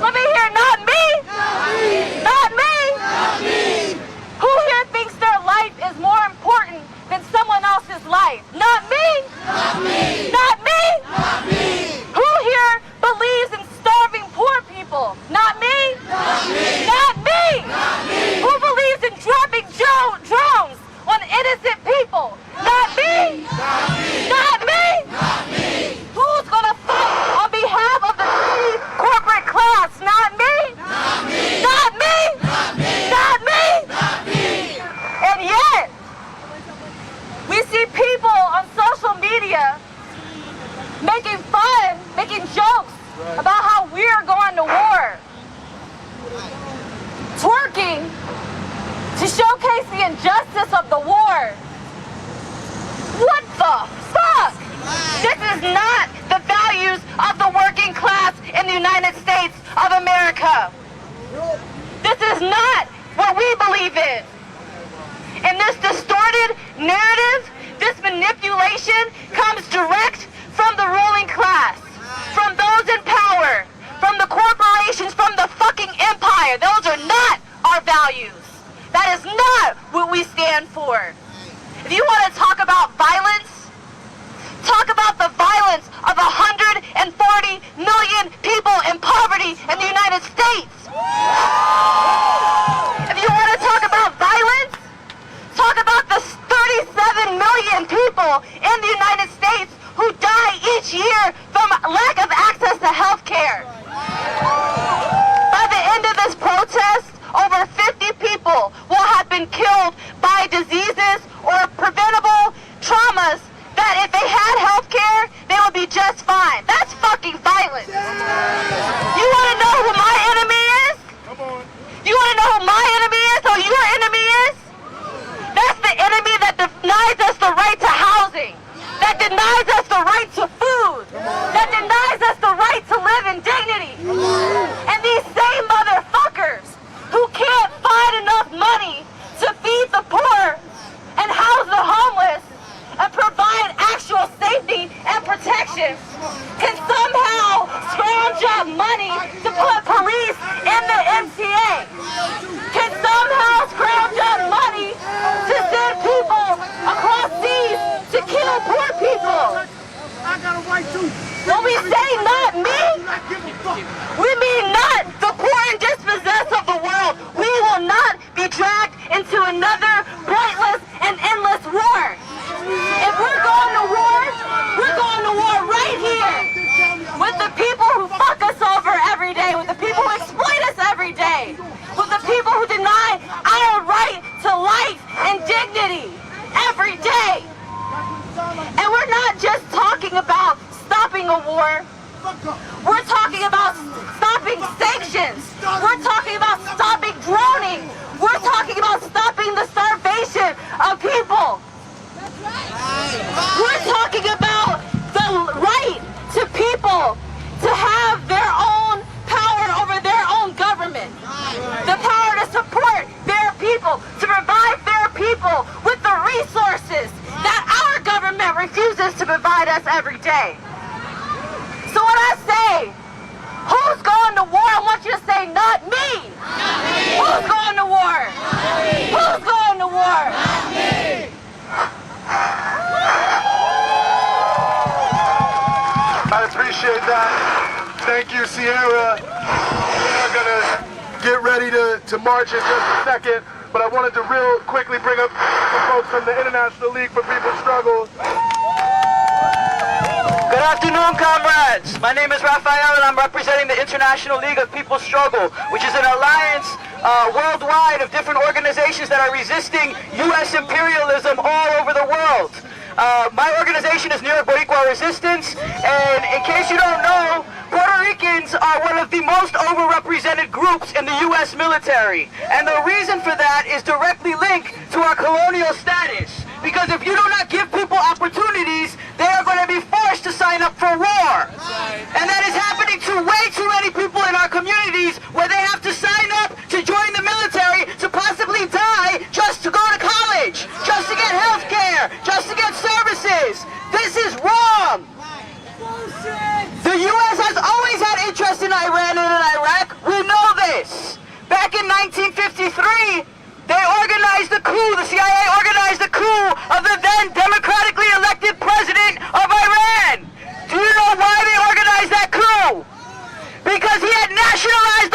Let me hear, not me! Not me! Who here thinks their life is more important than someone else's life? Not me! Not me! Who here believes in starving poor Not me. Not me. Who believes in dropping drones on innocent people? Not me. Not me. Who's gonna fight on behalf of the greedy corporate class? Not me. Not me. Not me. And yet, we see people on social media making fun, making jokes about how we're going to war. Twerking to showcase the injustice of the war. What the fuck? This is not the values of the working class in the United States of America. This is not what we believe in. And this distorted narrative, this manipulation comes direct from the ruling class, from those in power, from the corporations, from the fucking empire. Those are not our values. That is not what we stand for. If you want to talk about violence, talk about the violence of 140 million people in poverty in the United States. If you want to talk about violence, talk about the 37 million people in the United States who die each year from lack of access to health care. By the end of this protest, over 50 people will have been killed by diseases or preventable traumas that if they had health care, they would be just fine. That's fucking violence. You want to know who my enemy is? You want to know who my enemy is or your enemy is? That's the enemy that denies us the right to housing, that denies us the right to food, that denies us the right to live in dignity. And these same motherfuckers who can't find enough money to feed the poor and house the homeless and provide actual safety and protection can somehow scrounge up money to put police in the MTA, can somehow scrounge up money to send people across seas to kill poor people. When we say not me, we mean not the poor and dispossessed of the world. We will not be dragged into another pointless and endless war. If we're going to war, we're going to war right here with the people who fuck us over every day, with the people who exploit us every day, with the people who deny our right to life and dignity every day. And we're not just talking about stopping a war. We're talking about stopping sanctions. We're talking about stopping droning. We're talking about stopping the starvation of people. We're talking about the right to people to have their own power over their own government. The power to support their people, to provide their people with the resources that our government refuses to provide us every day. So when I say, who's going to war, I want you to say, not me. Who's going to war? Who's going to war? Not me. I appreciate that. Thank you, Sierra. We're going to get ready to march in just a second, but I wanted to real quickly bring up some folks from the International League for People's Struggle. Good afternoon, comrades. My name is Raphael, and I'm representing the International League of People's Struggle, which is an alliance worldwide of different organizations that are resisting U.S. imperialism all over the world. My organization is New York Boricua Resistance, and in case you don't know, Puerto Ricans are one of the most overrepresented groups in the U.S. military. And the reason for that is directly linked to our colonial status. Because if you do not give people opportunities, they are going to be forced to sign up for war. And that is happening to way too many people in our communities, where they have to sign up to join the military to possibly die just to go to college, just to get health care, just to get services. This is wrong. The U.S. has always had interest in Iran and in Iraq. We know this. Back in 1953, they organized the coup. The CIA organized the coup of the then democratically elected president of Iran. Do you know why they organized that coup? Because he had nationalized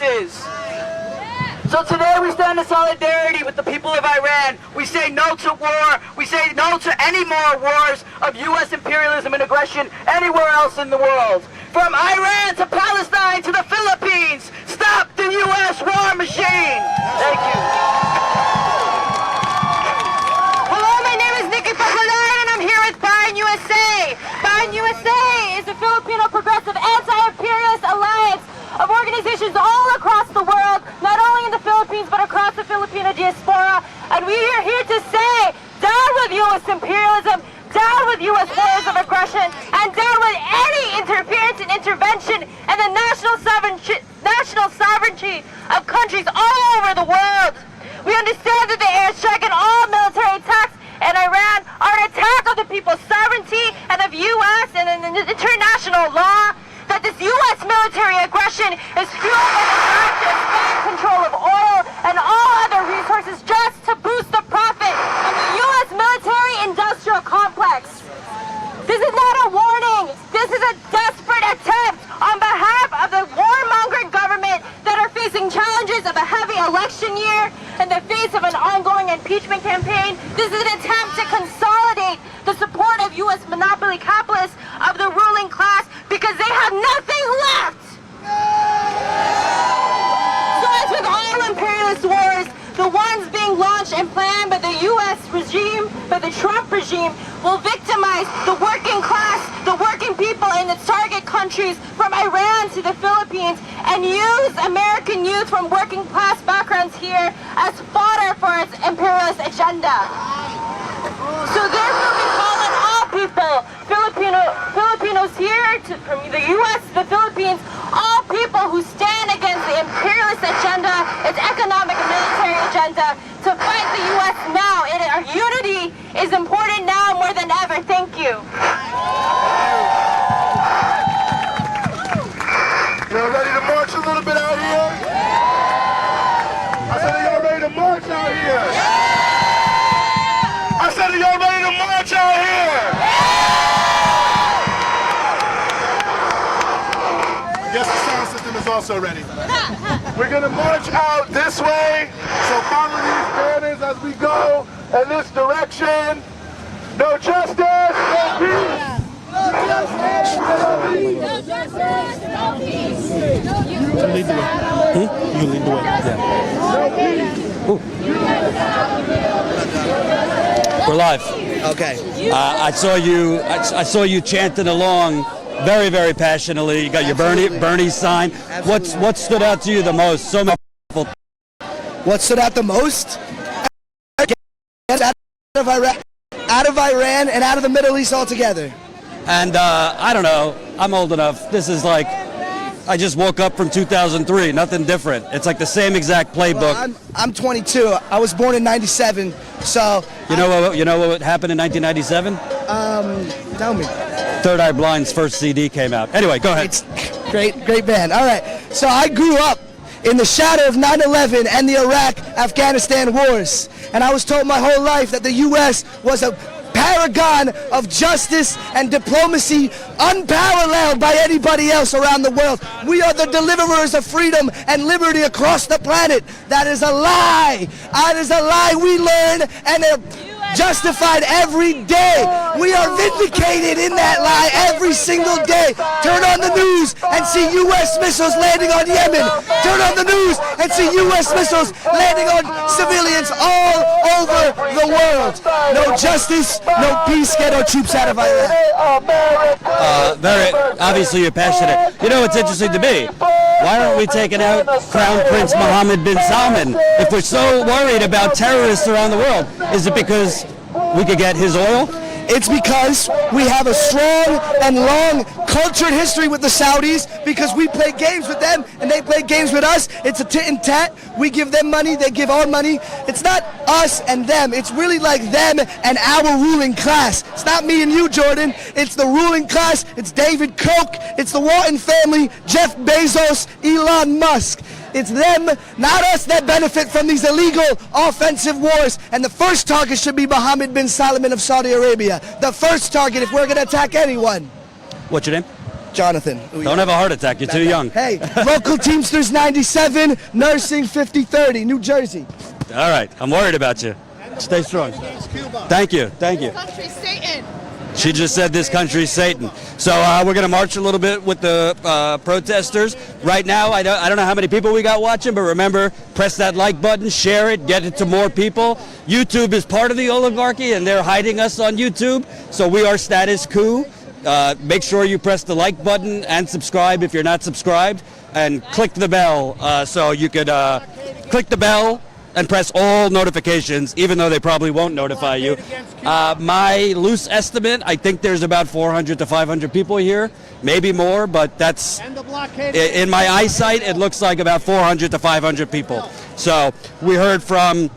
promises. So today we stand in solidarity with the people of Iran. We say no to war. We say no to any more wars of U.S. imperialism and aggression anywhere else in the world. From Iran to Palestine to the Philippines, stop the U.S. war machine. Thank you. Hello, my name is Nikki Pagularan and I'm here with Biden USA. Biden USA is a Filipino progressive anti-imperialist alliance of organizations all across the world, not only in the Philippines but across the Filipino diaspora. And we are here to say, down with U.S. imperialism, down with U.S. wars of aggression, and down with any interference and intervention in the national sovereignty of countries all over the world. We understand that the airstrike and all military attacks in Iran are an attack of the people's sovereignty and of U.S. and international law, that this U.S. military aggression is fueled by the drive to expand control of oil and all other resources just to boost the profit of the U.S. military-industrial complex. This is not a warning. This is a desperate attempt on behalf of the warmongering government that are facing challenges of a heavy election year in the face of an ongoing impeachment campaign. This is an attempt to consolidate the support of U.S. monopoly capitalists of the ruling class because they have nothing left. So as with all imperialist wars, the ones being launched and planned by the U.S. regime, by the Trump regime, will victimize the working class, the working people in its target countries from Iran to the Philippines, and use American youth from working class backgrounds here as fodder for its imperialist agenda. So therefore we call on all people, Filipinos here, from the U.S. to the Philippines, all people who stand against the imperialist agenda, its economic and military agenda, to fight the U.S. now. Our unity is important now more than ever. Thank you. Y'all ready to march a little bit out here? I said, are y'all ready to march out here? I said, are y'all ready to march out here? I guess the sound system is also ready. We're gonna march out this way, so follow these banners as we go in this direction. No justice, no peace. No justice, no peace. No justice, no peace. You lead the way. You lead the way. Yeah. No peace. We're live. Okay. I saw you chanting along very, very passionately. You got your Bernie sign. What stood out to you the most? So many people. What stood out the most? Out of Iran and out of the Middle East altogether. And I don't know. I'm old enough. This is like I just woke up from 2003. Nothing different. It's like the same exact playbook. Well, I'm 22. I was born in '97. So you know what happened in 1997? Tell me. Third Eye Blind's first CD came out. Anyway, go ahead. Great band. All right. So I grew up in the shadow of 9/11 and the Iraq-Afghanistan wars, and I was told my whole life that the U.S. was a paragon of justice and diplomacy unparalleled by anybody else around the world. We are the deliverers of freedom and liberty across the planet. That is a lie. That is a lie we learn and justified every day. We are vindicated in that lie every single day. Turn on the news and see U.S. missiles landing on Yemen. Turn on the news and see U.S. missiles landing on civilians all over the world. No justice, no peace. Get our troops out of Iraq. Very obviously you're passionate. You know what's interesting to me? Why aren't we taking out Crown Prince Mohammed bin Salman? If we're so worried about terrorists around the world, is it because we could get his oil? It's because we have a strong and long cultured history with the Saudis, because we play games with them and they play games with us. It's a tit and tat. We give them money, they give our money. It's not us and them. It's really like them and our ruling class. It's not me and you, Jordan. It's the ruling class. It's David Koch. It's the Walton family, Jeff Bezos, Elon Musk. It's them, not us, that benefit from these illegal offensive wars. And the first target should be Mohammed bin Salman of Saudi Arabia. The first target if we're going to attack anyone. What's your name? Jonathan. Don't have a heart attack. You're too young. Hey, local Teamsters 97, nursing 5030, New Jersey. All right. I'm worried about you. Stay strong. Thank you. Thank you. Country's Satan. She just said this country's Satan. So we're going to march a little bit with the protesters. Right now, I don't know how many people we got watching, but remember, press that like button, share it, get it to more people. YouTube is part of the oligarchy, and they're hiding us on YouTube. So we are Status Coup. Make sure you press the like button and subscribe if you're not subscribed, and click the bell so you could click the bell and press all notifications, even though they probably won't notify you. My loose estimate, I think there's about 400 to 500 people here, maybe more, but that's, in my eyesight, it looks like about 400 to 500 people. So we heard from,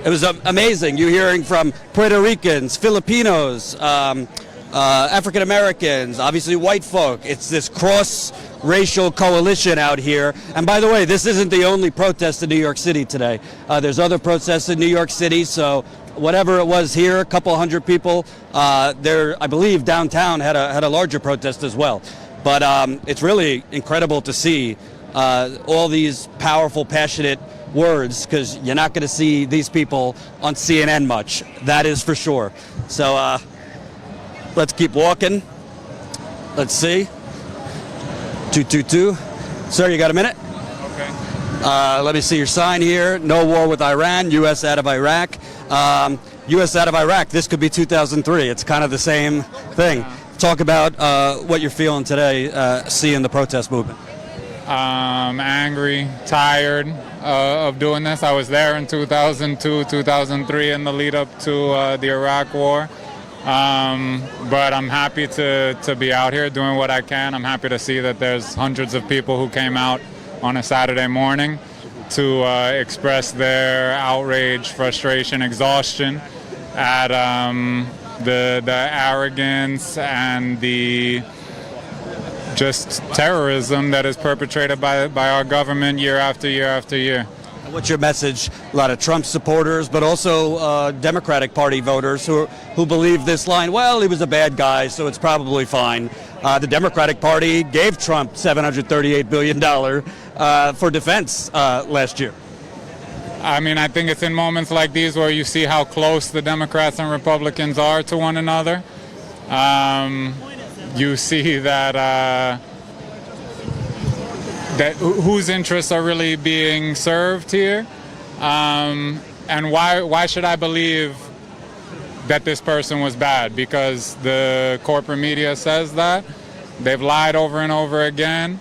it was amazing, you hearing from Puerto Ricans, Filipinos, African Americans, obviously white folk. It's this cross-racial coalition out here. And by the way, this isn't the only protest in New York City today. There's other protests in New York City, so whatever it was here, a couple hundred people, there, I believe downtown had a larger protest as well. But it's really incredible to see all these powerful, passionate words, because you're not going to see these people on CNN much. That is for sure. So let's keep walking. Let's see. 222. Sir, you got a minute? Okay. Let me see your sign here. No war with Iran. U.S. out of Iraq. U.S. out of Iraq. This could be 2003. It's kind of the same thing. Talk about what you're feeling today, seeing the protest movement. Angry, tired of doing this. I was there in 2002, 2003 in the lead up to the Iraq War. But I'm happy to be out here doing what I can. I'm happy to see that there's hundreds of people who came out on a Saturday morning to express their outrage, frustration, exhaustion at the arrogance and the just terrorism that is perpetrated by our government year after year after year. What's your message? A lot of Trump supporters, but also Democratic Party voters who believe this line, well, he was a bad guy, so it's probably fine. The Democratic Party gave Trump $738 billion for defense last year. I mean, I think it's in moments like these where you see how close the Democrats and Republicans are to one another. You see that whose interests are really being served here, and why should I believe that this person was bad? Because the corporate media says that. They've lied over and over again.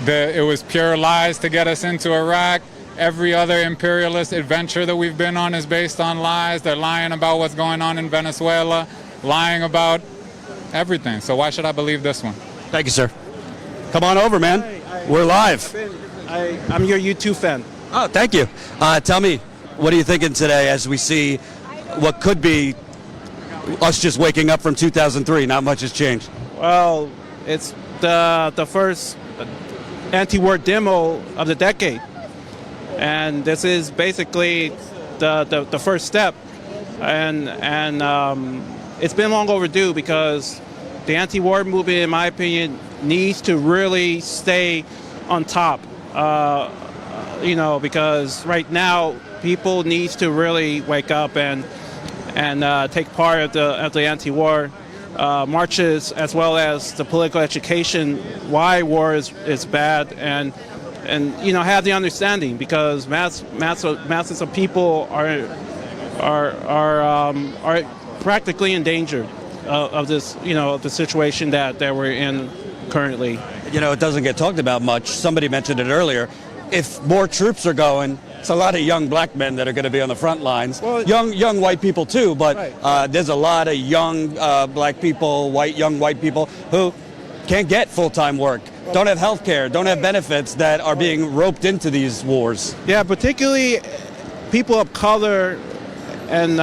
It was pure lies to get us into Iraq. Every other imperialist adventure that we've been on is based on lies. They're lying about what's going on in Venezuela, lying about everything. So why should I believe this one? Thank you, sir. Come on over, man. We're live. I'm your YouTube fan. Oh, thank you. Tell me, what are you thinking today as we see what could be us just waking up from 2003? Not much has changed. Well, it's the first anti-war demo of the decade. And this is basically the first step. And it's been long overdue because the anti-war movement, in my opinion, needs to really stay on top, because right now people need to really wake up and take part of the anti-war marches, as well as the political education why war is bad, and have the understanding, because masses of people are practically in danger of this, the situation that we're in currently. It doesn't get talked about much. Somebody mentioned it earlier. If more troops are going, it's a lot of young black men that are going to be on the front lines. Well, young white people too, but right. There's a lot of young black people, young white people who can't get full-time work, don't have health care, don't have benefits, that are being roped into these wars. Yeah, particularly people of color and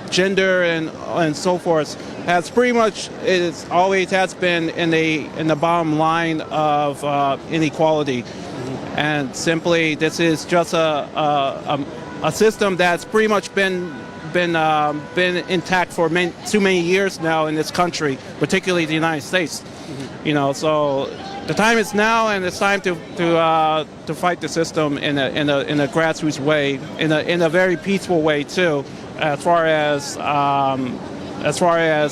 gender and so forth has pretty much, it always has been in the bottom line of inequality. Mm-hmm. And simply, this is just a system that's pretty much been intact for too many years now in this country, particularly the United States. So the time is now, and it's time to fight the system in a grassroots way, in a very peaceful way too, as far as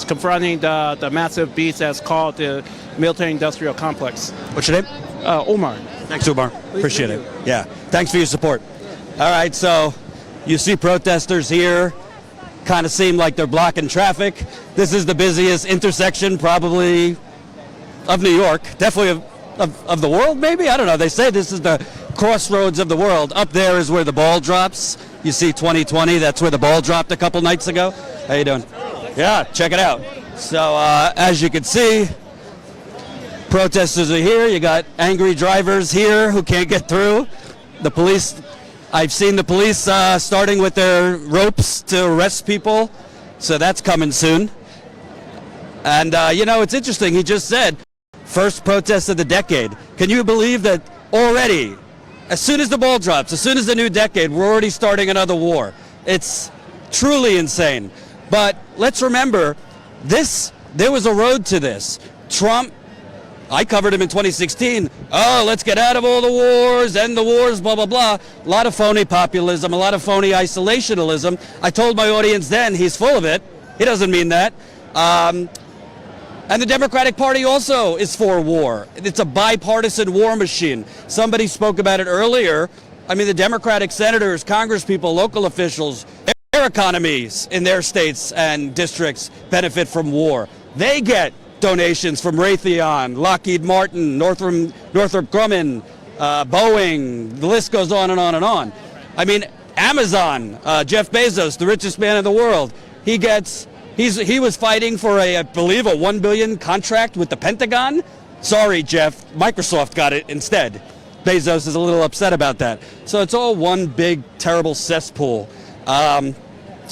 confronting the massive beast that's called the military-industrial complex. What's your name? Omar. Thanks, Umar. Appreciate it. Yeah. Thanks for your support. All right, so you see protesters here. Kind of seem like they're blocking traffic. This is the busiest intersection probably of New York, definitely of the world maybe? I don't know. They say this is the crossroads of the world. Up there is where the ball drops. You see 2020, that's where the ball dropped a couple nights ago. How you doing? Yeah, check it out. So as you can see, protesters are here. You got angry drivers here who can't get through. The police, I've seen the police starting with their ropes to arrest people. So that's coming soon. And, it's interesting. He just said, first protest of the decade. Can you believe that already, as soon as the ball drops, as soon as the new decade, we're already starting another war? It's truly insane. But let's remember, there was a road to this. Trump, I covered him in 2016. Oh, let's get out of all the wars, end the wars, blah, blah, blah. A lot of phony populism, a lot of phony isolationism. I told my audience then, he's full of it. He doesn't mean that. And the Democratic Party also is for war. It's a bipartisan war machine. Somebody spoke about it earlier. I mean, the Democratic senators, congresspeople, local officials, their economies in their states and districts benefit from war. They get donations from Raytheon, Lockheed Martin, Northrop Grumman, Boeing. The list goes on and on and on. I mean, Amazon, Jeff Bezos, the richest man in the world, he was fighting for I believe, a $1 billion contract with the Pentagon. Sorry, Jeff, Microsoft got it instead. Bezos is a little upset about that. So it's all one big, terrible cesspool. And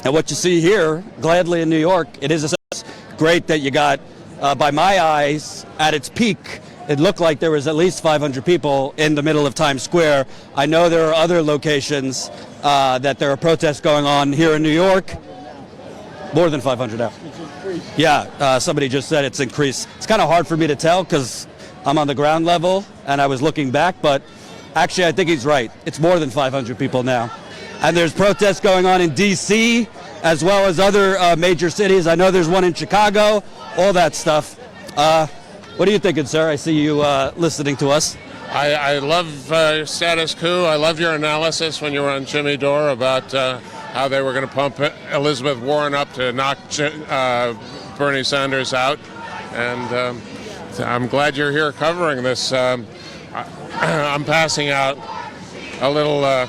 what you see here, gladly in New York, it is great that you got, by my eyes, at its peak, it looked like there was at least 500 people in the middle of Times Square. I know there are other locations that there are protests going on here in New York. More than 500 now. Yeah, somebody just said it's increased. It's kind of hard for me to tell because I'm on the ground level and I was looking back, but actually I think he's right. It's more than 500 people now. And there's protests going on in D.C. as well as other major cities. I know there's one in Chicago, all that stuff. What are you thinking, sir? I see you listening to us. I love Status Coup. I love your analysis when you were on Jimmy Dore about how they were going to pump Elizabeth Warren up to knock Bernie Sanders out. And I'm glad you're here covering this. I'm passing out a little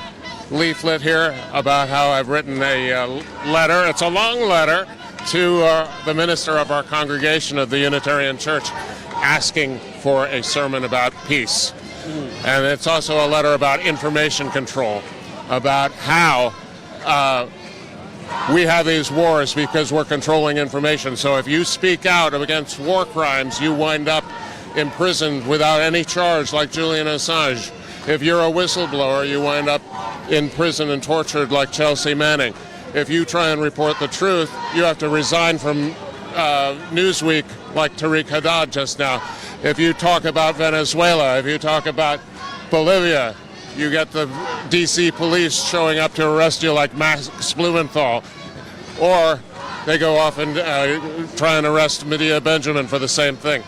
leaflet here about how I've written a letter. It's a long letter to the minister of our congregation of the Unitarian Church asking for a sermon about peace. And it's also a letter about information control, about how we have these wars because we're controlling information. So if you speak out against war crimes, you wind up imprisoned without any charge, like Julian Assange. If you're a whistleblower, you wind up in prison and tortured like Chelsea Manning. If you try and report the truth, you have to resign from Newsweek like Tariq Haddad just now. If you talk about Venezuela, if you talk about Bolivia, you get the D.C. police showing up to arrest you like Max Blumenthal. Or they go off and try and arrest Medea Benjamin for the same thing.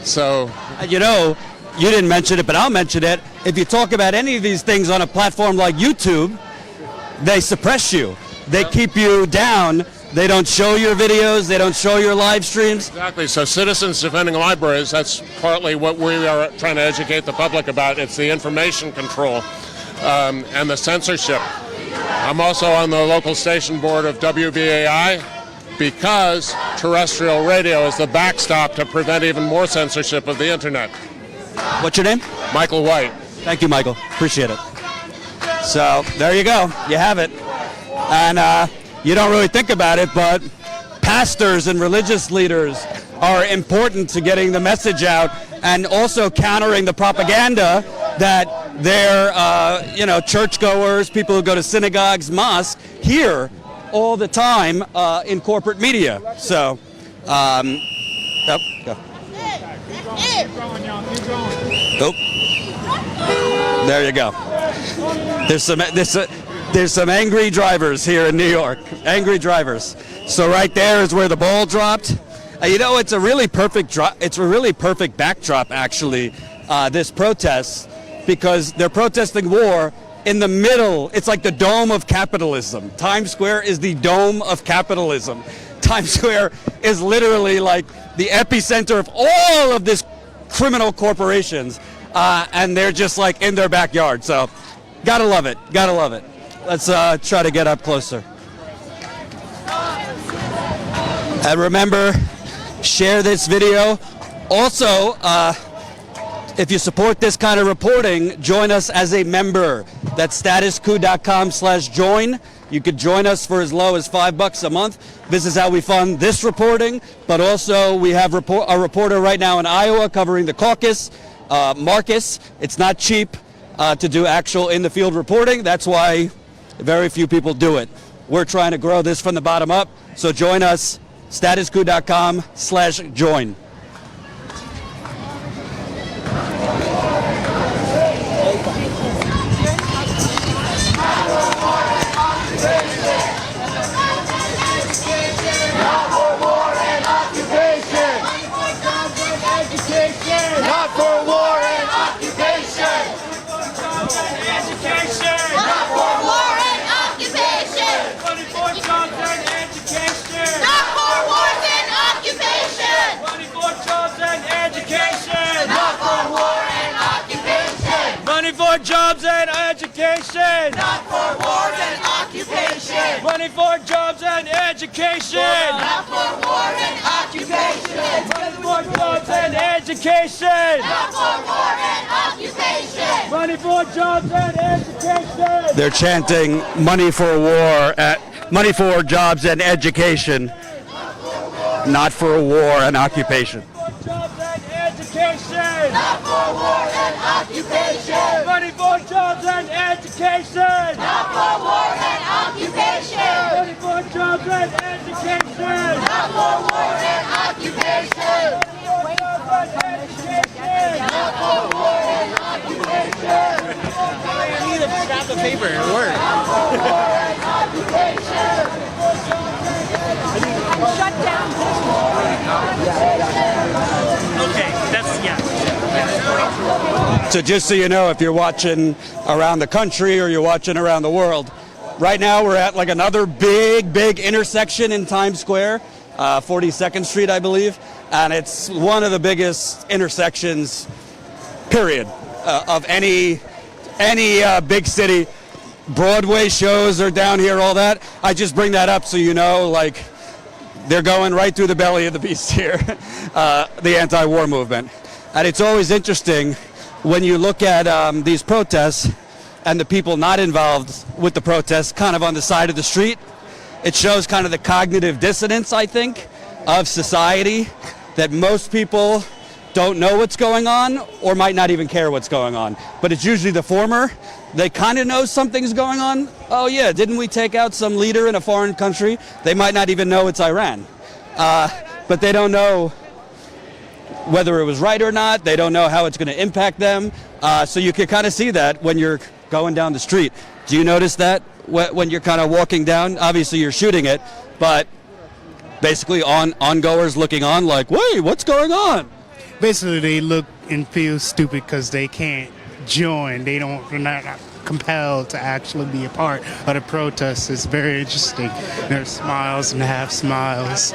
So, you didn't mention it, but I'll mention it. If you talk about any of these things on a platform like YouTube, they suppress you. They keep you down. They don't show your videos. They don't show your live streams. Exactly. So Citizens Defending Libraries, that's partly what we are trying to educate the public about. It's the information control and the censorship. I'm also on the local station board of WBAI because terrestrial radio is the backstop to prevent even more censorship of the internet. What's your name? Michael White. Thank you, Michael. Appreciate it. So there you go. You have it. And you don't really think about it, but pastors and religious leaders are important to getting the message out and also countering the propaganda that their, churchgoers, people who go to synagogues, mosques, hear all the time in corporate media. So, go. Oh, there you go. There's some angry drivers here in New York. Angry drivers. So right there is where the ball dropped. You know, it's a really perfect It's a really perfect backdrop, actually. This protest, because they're protesting war in the middle. It's like the dome of capitalism. Times Square is the dome of capitalism. Times Square is literally like the epicenter of all of this criminal corporations, and they're just like in their backyard. So, gotta love it. Gotta love it. Let's try to get up closer. And remember, share this video. Also, if you support this kind of reporting, join us as a member. That's statuscoup.com/join. You could join us for as low as $5 a month. This is how we fund this reporting, but also we have a reporter right now in Iowa covering the caucus, Marcus. It's not cheap to do actual in-the-field reporting. That's why very few people do it. We're trying to grow this from the bottom up, so join us, statuscoup.com/join. Not for war and occupation. Education. Not for war and occupation. 24 jobs and education. Not for wars and occupation. 24 jobs and education. Not for war and occupation. Money for jobs and education. Not for wars and occupation. Money for jobs and education. Not for war and occupation. Money for jobs and education. Not for war and occupation. Money for jobs and education. They're chanting money for war, money for jobs and education, not for war and occupation. Jobs and education. Not for war and occupation. Money for jobs and education. Not for war and occupation. Money for jobs and education. Not for war and occupation. Not for war and occupation. I need to grab the paper and work. Not for war and occupation. Shut down. Okay, that's So just so you know, if you're watching around the country or you're watching around the world, right now we're at like another big intersection in Times Square, 42nd Street, I believe, and it's one of the biggest intersections, period, of any big city. Broadway shows are down here, all that. I just bring that up so you know, like, they're going right through the belly of the beast here, the anti-war movement. And it's always interesting when you look at these protests and the people not involved with the protests kind of on the side of the street. It shows kind of the cognitive dissonance, I think, of society, that most people don't know what's going on or might not even care what's going on. But it's usually the former. They kind of know something's going on. Oh yeah, didn't we take out some leader in a foreign country? They might not even know it's Iran. But they don't know whether it was right or not. They don't know how it's going to impact them. So you can kind of see that when you're going down the street. Do you notice that when you're kind of walking down? Obviously you're shooting it, but basically ongoers looking on like, wait, what's going on? Basically, they look and feel stupid because they can't join. They're not compelled to actually be a part of the protest. It's very interesting. There's smiles and half smiles.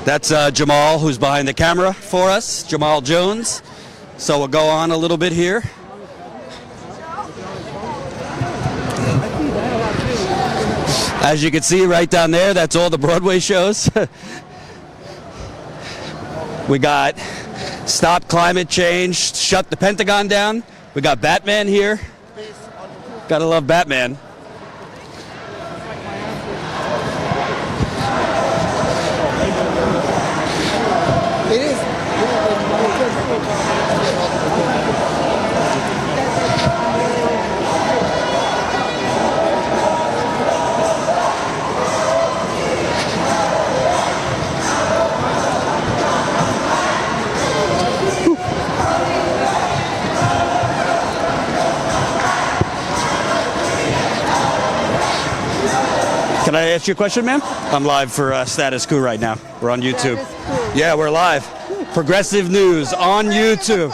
That's Jamal, who's behind the camera for us, Jamal Jones. So we'll go on a little bit here. As you can see right down there, that's all the Broadway shows. We got Stop Climate Change, Shut the Pentagon Down. We got Batman here. Gotta love Batman. It is. Can I ask you a question, ma'am? I'm live for Status Coup right now. We're on YouTube. Yeah, we're live. Progressive News on YouTube.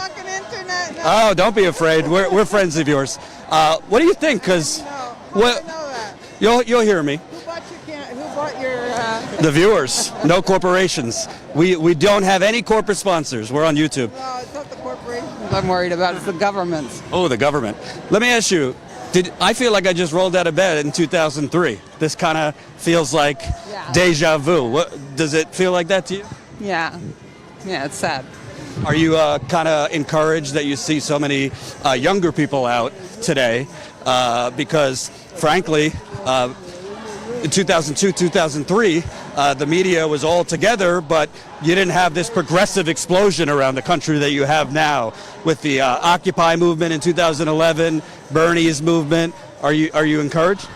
Oh, don't be afraid. We're friends of yours. What do you think? Because you'll hear me. Who bought your? The viewers, no corporations. We don't have any corporate sponsors. We're on YouTube. No, it's not the corporations I'm worried about. It's the governments. Oh, the government. Let me ask you. I feel like I just rolled out of bed in 2003. This kind of feels like deja vu. Does it feel like that to you? Yeah. Yeah, it's sad. Are you kind of encouraged that you see so many younger people out today? Because, frankly, in 2002, 2003, the media was all together, but you didn't have this progressive explosion around the country that you have now with the Occupy movement in 2011, Bernie's movement. Are you encouraged?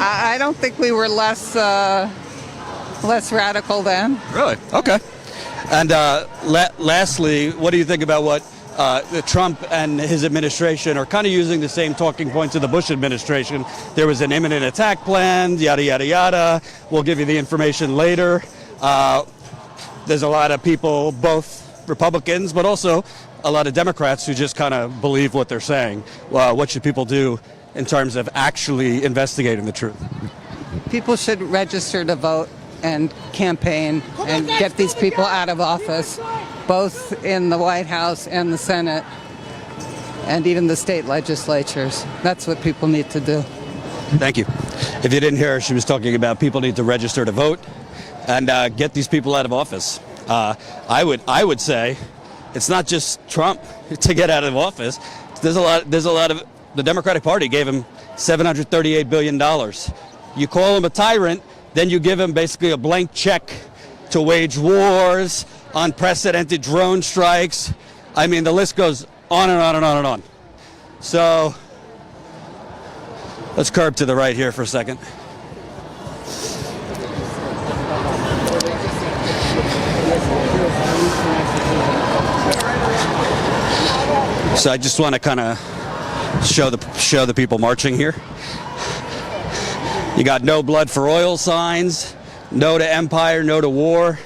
I don't think we were less radical then. Really? Okay. And lastly, what do you think about what Trump and his administration are kind of using the same talking points of the Bush administration? There was an imminent attack planned, yada, yada, yada. We'll give you the information later. There's a lot of people, both Republicans, but also a lot of Democrats who just kind of believe what they're saying. What should people do in terms of actually investigating the truth? People should register to vote and campaign and get these people out of office, both in the White House and the Senate, and even the state legislatures. That's what people need to do. Thank you. If you didn't hear her, she was talking about people need to register to vote and get these people out of office. I would say it's not just Trump to get out of office. There's a lot of the Democratic Party gave him $738 billion. You call him a tyrant, then you give him basically a blank check to wage wars, unprecedented drone strikes. I mean, the list goes on and on and on and on. So let's curb to the right here for a second. So I just want to kind of show the people marching here. You got no blood for oil signs, no to empire, no to war.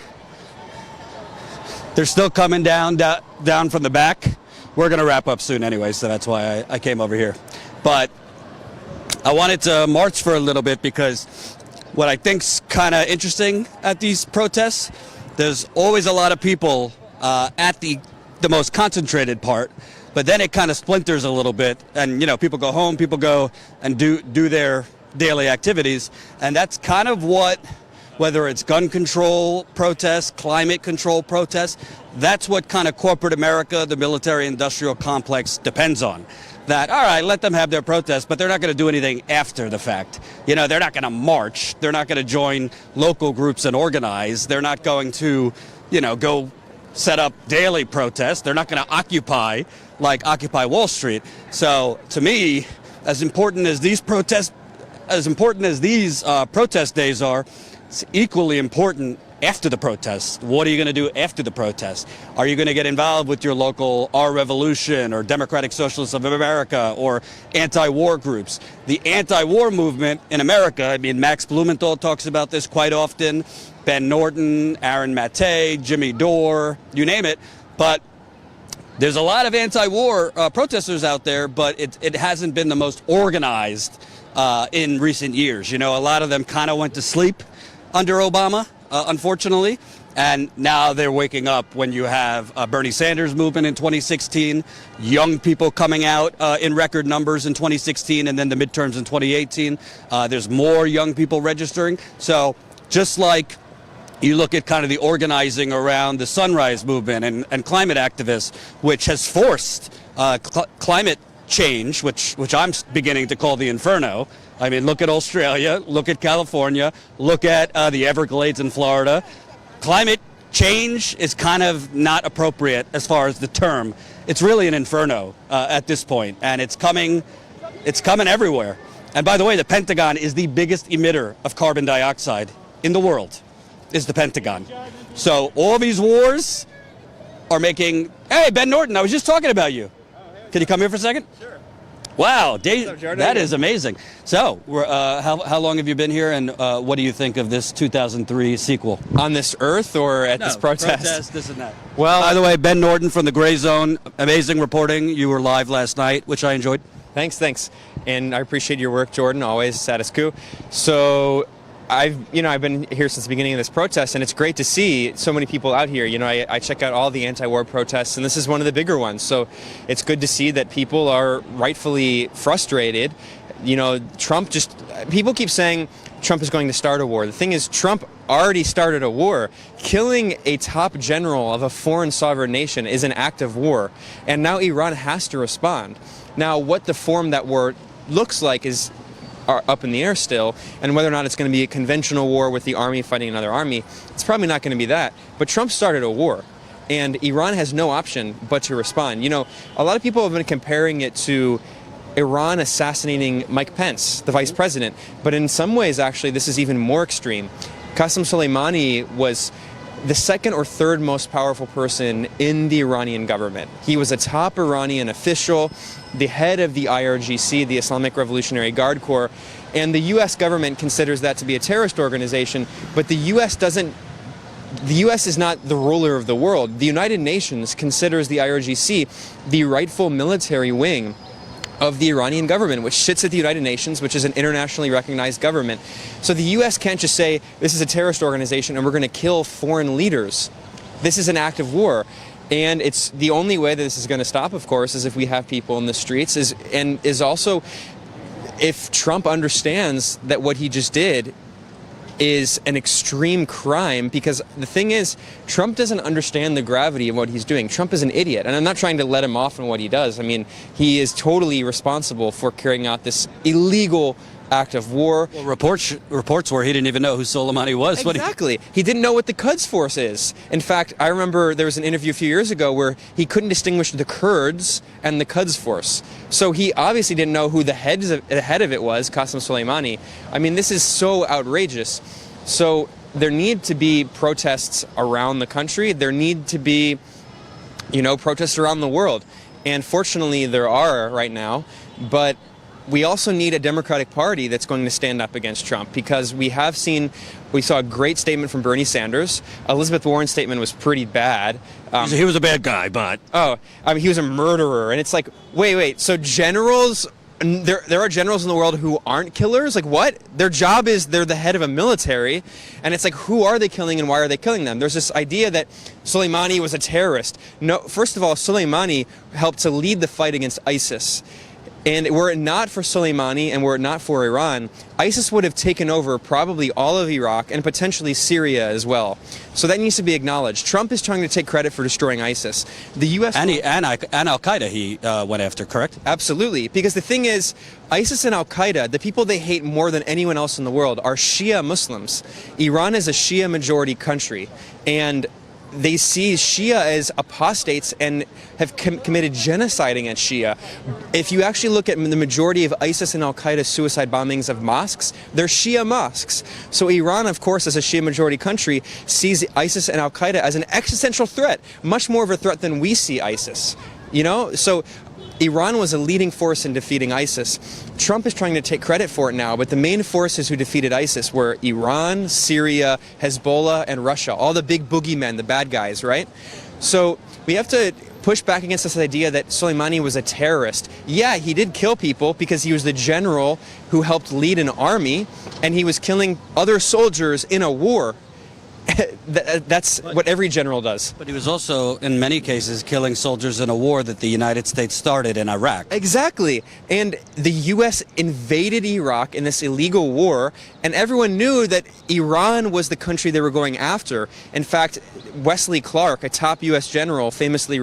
They're still coming down from the back. We're going to wrap up soon anyway, so that's why I came over here. But I wanted to march for a little bit because what I think's kind of interesting at these protests, there's always a lot of people at the most concentrated part, but then it kind of splinters a little bit, and people go home, people go and do their daily activities, and that's kind of whether it's gun control protests, climate control protests, that's what kind of corporate America, the military-industrial complex depends on. That, all right, let them have their protests, but they're not going to do anything after the fact. They're not going to march. They're not going to join local groups and organize. They're not going to, go set up daily protests. They're not going to occupy like Occupy Wall Street. So to me, as important as these protest days are, it's equally important after the protests. What are you going to do after the protests? Are you going to get involved with your local Our Revolution or Democratic Socialists of America or anti-war groups? The anti-war movement in America, Max Blumenthal talks about this quite often, Ben Norton, Aaron Maté, Jimmy Dore, you name it. But there's a lot of anti-war protesters out there, but it hasn't been the most organized in recent years. A lot of them kind of went to sleep under Obama, unfortunately, and now they're waking up when you have Bernie Sanders movement in 2016, young people coming out in record numbers in 2016, and then the midterms in 2018. There's more young people registering. So just like you look at kind of the organizing around the Sunrise Movement and climate activists, which has forced climate change, which I'm beginning to call the inferno. Look at Australia, look at California, look at the Everglades in Florida. Climate change is kind of not appropriate as far as the term. It's really an inferno at this point, and it's coming everywhere. And by the way, the Pentagon is the biggest emitter of carbon dioxide in the world, is the Pentagon. So all these wars are making, hey, Ben Norton, I was just talking about you. Can you come here for a second? Sure. Wow, that is amazing. So, how long have you been here, and what do you think of this 2003 sequel? On this earth or at this protest? Protest, this and that. Well, by the way, Ben Norton from the Gray Zone, amazing reporting. You were live last night, which I enjoyed. Thanks. And I appreciate your work, Jordan, always at Coup. So I've been here since the beginning of this protest, and it's great to see so many people out here. I check out all the anti-war protests, and this is one of the bigger ones. So it's good to see that people are rightfully frustrated. People keep saying Trump is going to start a war. The thing is, Trump already started a war. Killing a top general of a foreign sovereign nation is an act of war, and now Iran has to respond. Now, what the form that war looks like is up in the air still, and whether or not it's going to be a conventional war with the army fighting another army, it's probably not going to be that. But Trump started a war, and Iran has no option but to respond. A lot of people have been comparing it to Iran assassinating Mike Pence, the vice president, but in some ways, actually, this is even more extreme. Qasem Soleimani was the second or third most powerful person in the Iranian government. He was a top Iranian official, the head of the IRGC, the Islamic Revolutionary Guard Corps, and the U.S. government considers that to be a terrorist organization, but the U.S. is not the ruler of the world. The United Nations considers the IRGC the rightful military wing of the Iranian government, which sits at the United Nations, which is an internationally recognized government. So the U.S. can't just say, this is a terrorist organization and we're going to kill foreign leaders. This is an act of war. And it's the only way that this is going to stop, of course, is if we have people in the streets, is also if Trump understands that what he just did is an extreme crime, because the thing is, Trump doesn't understand the gravity of what he's doing. Trump is an idiot, and I'm not trying to let him off on what he does. I mean, he is totally responsible for carrying out this illegal act of war. Well, reports were he didn't even know who Soleimani was. Exactly. He didn't know what the Quds Force is. In fact, I remember there was an interview a few years ago where he couldn't distinguish the Kurds and the Quds Force. So he obviously didn't know who the head of it was, Qasem Soleimani. I mean, this is so outrageous. So there need to be protests around the country. There need to be, protests around the world. And fortunately, there are right now. But we also need a Democratic Party that's going to stand up against Trump, because we saw a great statement from Bernie Sanders. Elizabeth Warren's statement was pretty bad. He was a bad guy, but... he was a murderer. And it's like, wait, so generals... There are generals in the world who aren't killers? Like, what? Their job is they're the head of a military, and it's like, who are they killing and why are they killing them? There's this idea that Soleimani was a terrorist. No, first of all, Soleimani helped to lead the fight against ISIS. And were it not for Soleimani and were it not for Iran, ISIS would have taken over probably all of Iraq and potentially Syria as well. So that needs to be acknowledged. Trump is trying to take credit for destroying ISIS. The U.S. And Al-Qaeda he went after, correct? Absolutely. Because the thing is, ISIS and Al-Qaeda, the people they hate more than anyone else in the world, are Shia Muslims. Iran is a Shia majority country. And they see Shia as apostates and have committed genocide against Shia. If you actually look at the majority of ISIS and Al-Qaeda suicide bombings of mosques, they're Shia mosques. So Iran, of course, as a Shia majority country, sees ISIS and Al-Qaeda as an existential threat, much more of a threat than we see ISIS. So Iran was a leading force in defeating ISIS. Trump is trying to take credit for it now, but the main forces who defeated ISIS were Iran, Syria, Hezbollah, and Russia, all the big boogeymen, the bad guys, right? So we have to push back against this idea that Soleimani was a terrorist. Yeah, he did kill people because he was the general who helped lead an army, and he was killing other soldiers in a war. That's what every general does. But he was also, in many cases, killing soldiers in a war that the United States started in Iraq. Exactly. And the U.S. invaded Iraq in this illegal war, and everyone knew that Iran was the country they were going after. In fact, Wesley Clark, a top U.S. general, famously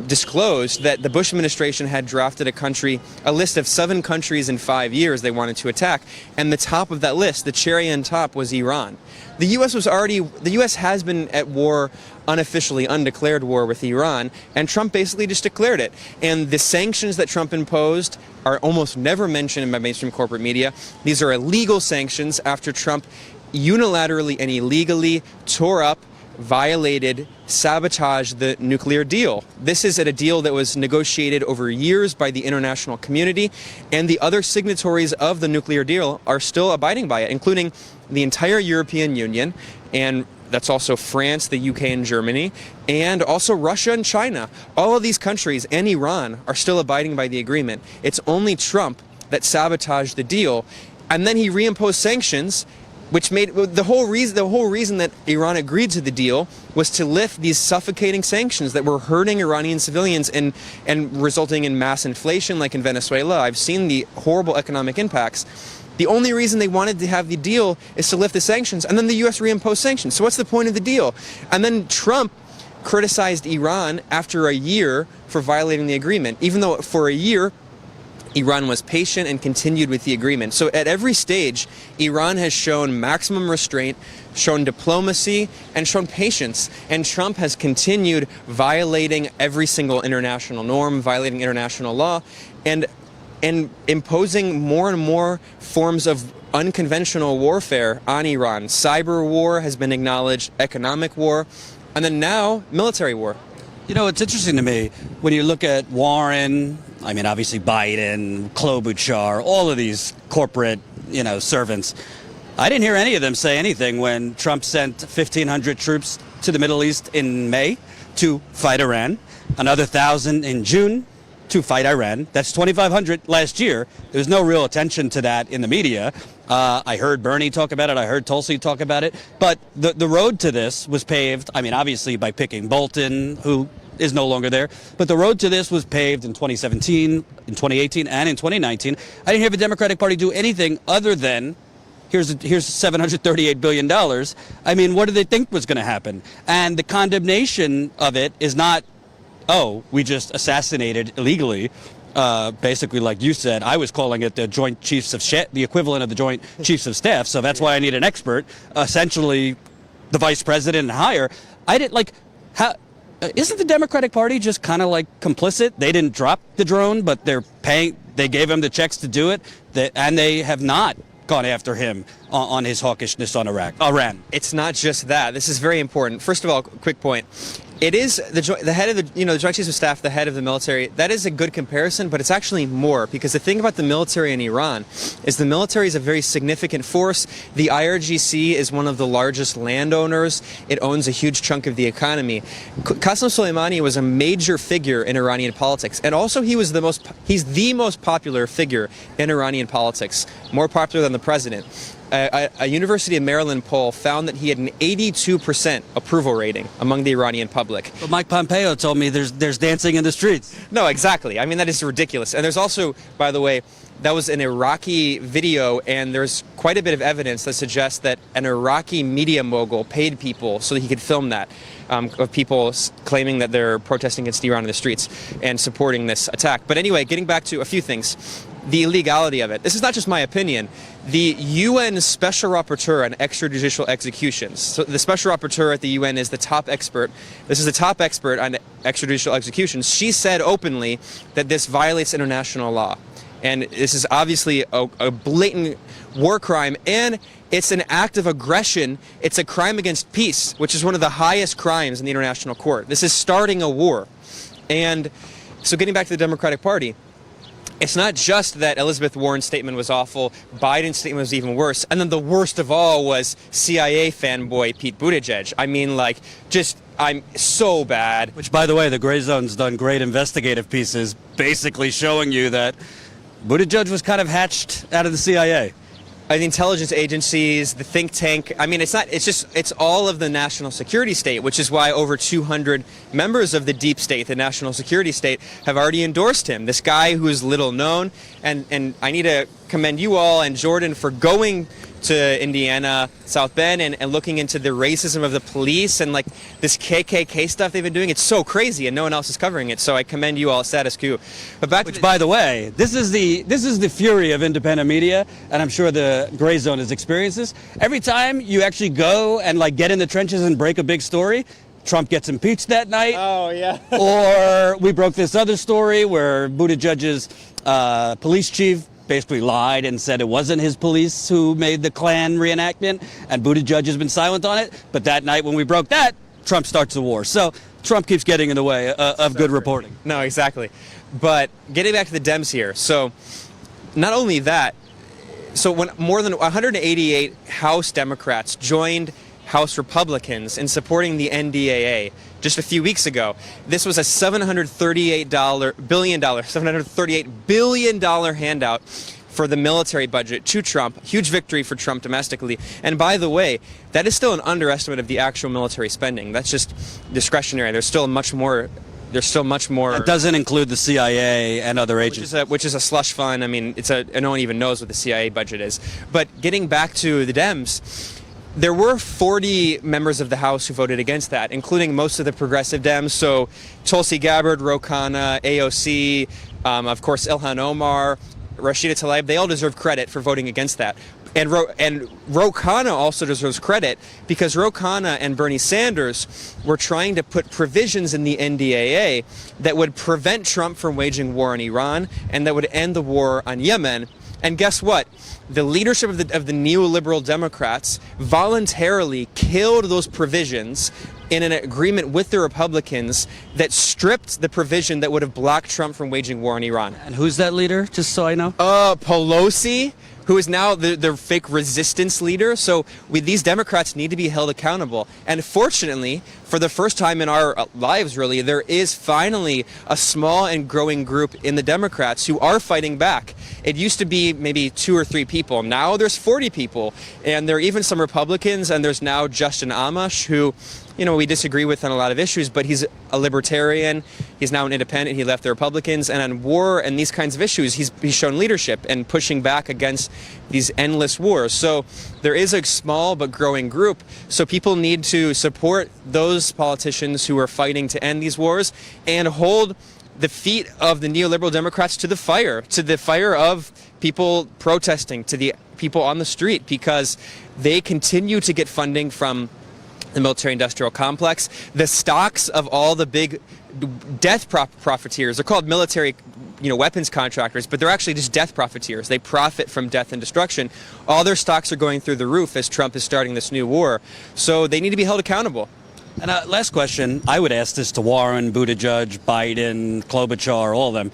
disclosed that the Bush administration had drafted a list of 7 countries in 5 years they wanted to attack, and the top of that list, the cherry on top, was Iran. The U.S. has been at war, unofficially, undeclared war with Iran, and Trump basically just declared it. And the sanctions that Trump imposed are almost never mentioned by mainstream corporate media. These are illegal sanctions after Trump unilaterally and illegally tore up violated, sabotaged the nuclear deal. This is a deal that was negotiated over years by the international community, and the other signatories of the nuclear deal are still abiding by it, including the entire European Union, and that's also France, the UK, and Germany, and also Russia and China. All of these countries and Iran are still abiding by the agreement. It's only Trump that sabotaged the deal, and then he reimposed sanctions, which made the whole reason that Iran agreed to the deal was to lift these suffocating sanctions that were hurting Iranian civilians and resulting in mass inflation like in Venezuela. I've seen the horrible economic impacts. The only reason they wanted to have the deal is to lift the sanctions, and then the U.S. reimposed sanctions. So what's the point of the deal? And then Trump criticized Iran after a year for violating the agreement, even though for a year Iran was patient and continued with the agreement. So at every stage, Iran has shown maximum restraint, shown diplomacy, and shown patience. And Trump has continued violating every single international norm, violating international law, and imposing more and more forms of unconventional warfare on Iran. Cyber war has been acknowledged, economic war, and then now military war. You know, it's interesting to me when you look at Warren, I mean, obviously Biden, Klobuchar, all of these corporate, servants. I didn't hear any of them say anything when Trump sent 1,500 troops to the Middle East in May to fight Iran, another 1,000 in June to fight Iran. That's 2,500 last year. There was no real attention to that in the media. I heard Bernie talk about it. I heard Tulsi talk about it. But the road to this was paved, I mean, obviously by picking Bolton, who is no longer there. But the road to this was paved in 2017, in 2018, and in 2019. I didn't hear the Democratic Party do anything other than here's $738 billion. I mean, what did they think was going to happen? And the condemnation of it is not, oh, we just assassinated illegally. Basically, like you said, I was calling it the Joint Chiefs of the equivalent of the Joint Chiefs of Staff. So that's why I need an expert, essentially the vice president and higher. I didn't like how. Isn't the Democratic Party just kind of like complicit? They didn't drop the drone, but they're paying. They gave him the checks to do it, and they have not gone after him on his hawkishness on Iran. It's not just that. This is very important. First of all, quick point. It is the head of the Joint Chiefs of Staff, the head of the military. That is a good comparison, but it's actually more, because the thing about the military in Iran is the military is a very significant force. The IRGC is one of the largest landowners. It owns a huge chunk of the economy. Qasem Soleimani was a major figure in Iranian politics, and also he's the most popular figure in Iranian politics, more popular than the president. A University of Maryland poll found that he had an 82% approval rating among the Iranian public. But Mike Pompeo told me there's dancing in the streets. No, exactly. I mean, that is ridiculous. And there's also, by the way, that was an Iraqi video, and there's quite a bit of evidence that suggests that an Iraqi media mogul paid people so that he could film that, of people claiming that they're protesting against Iran in the streets and supporting this attack. But anyway, getting back to a few things. The illegality of it. This is not just my opinion. The UN Special Rapporteur on Extrajudicial Executions. So the Special Rapporteur at the UN is the top expert. This is the top expert on extrajudicial executions. She said openly that this violates international law. And this is obviously a blatant war crime, and it's an act of aggression. It's a crime against peace, which is one of the highest crimes in the international court. This is starting a war. And so getting back to the Democratic Party, it's not just that Elizabeth Warren's statement was awful, Biden's statement was even worse, and then the worst of all was CIA fanboy Pete Buttigieg. I mean, I'm so bad. Which, by the way, the Gray Zone's done great investigative pieces basically showing you that Buttigieg was kind of hatched out of the CIA. The intelligence agencies, the think tank. I mean, it's all of the national security state, which is why over 200 members of the deep state, the national security state, have already endorsed him. This guy who is little known, and I need to commend you all and Jordan for going to Indiana, South Bend, and looking into the racism of the police and like this KKK stuff they've been doing. It's so crazy, and no one else is covering it. So I commend you all, status quo. But by the way, this is the fury of independent media, and I'm sure the Gray Zone has experienced this. Every time you actually go and like get in the trenches and break a big story, Trump gets impeached that night. Oh, yeah. Or we broke this other story where Buttigieg's police chief basically lied and said it wasn't his police who made the Klan reenactment, and Buttigieg has been silent on it. But that night when we broke that, Trump starts the war. So Trump keeps getting in the way of good reporting. No, exactly. But getting back to the Dems here, so not only that, so when more than 188 House Democrats joined House Republicans in supporting the NDAA just a few weeks ago, this was a $738 billion handout for the military budget to Trump. Huge victory for Trump domestically. And by the way, that is still an underestimate of the actual military spending. That's just discretionary. There's still much more. It doesn't include the CIA and other agencies. Which is a slush fund. I mean, no one even knows what the CIA budget is. But getting back to the Dems, there were 40 members of the House who voted against that, including most of the progressive Dems. So Tulsi Gabbard, Ro Khanna, AOC, of course Ilhan Omar, Rashida Tlaib, they all deserve credit for voting against that. And Ro Khanna also deserves credit because Ro Khanna and Bernie Sanders were trying to put provisions in the NDAA that would prevent Trump from waging war on Iran and that would end the war on Yemen. And guess what? The leadership of the neoliberal Democrats voluntarily killed those provisions in an agreement with the Republicans that stripped the provision that would have blocked Trump from waging war on Iran. And who's that leader, just so I know? Pelosi, who is now the fake resistance leader. So these Democrats need to be held accountable. And fortunately, for the first time in our lives, really, there is finally a small and growing group in the Democrats who are fighting back. It used to be maybe 2 or 3 people. Now there's 40 people. And there are even some Republicans, and there's now Justin Amash, who, we disagree with on a lot of issues, but he's a libertarian. He's now an independent. He left the Republicans. And on war and these kinds of issues, he's shown leadership and pushing back against these endless wars. So there is a small but growing group. So people need to support those politicians who are fighting to end these wars and hold the feet of the neoliberal Democrats to the fire of people protesting, to the people on the street, because they continue to get funding from the military-industrial complex. The stocks of all the big death profiteers are called military weapons contractors, but they're actually just death profiteers. They profit from death and destruction. All their stocks are going through the roof as Trump is starting this new war. So they need to be held accountable. And last question, I would ask this to Warren, Buttigieg, Biden, Klobuchar, all of them.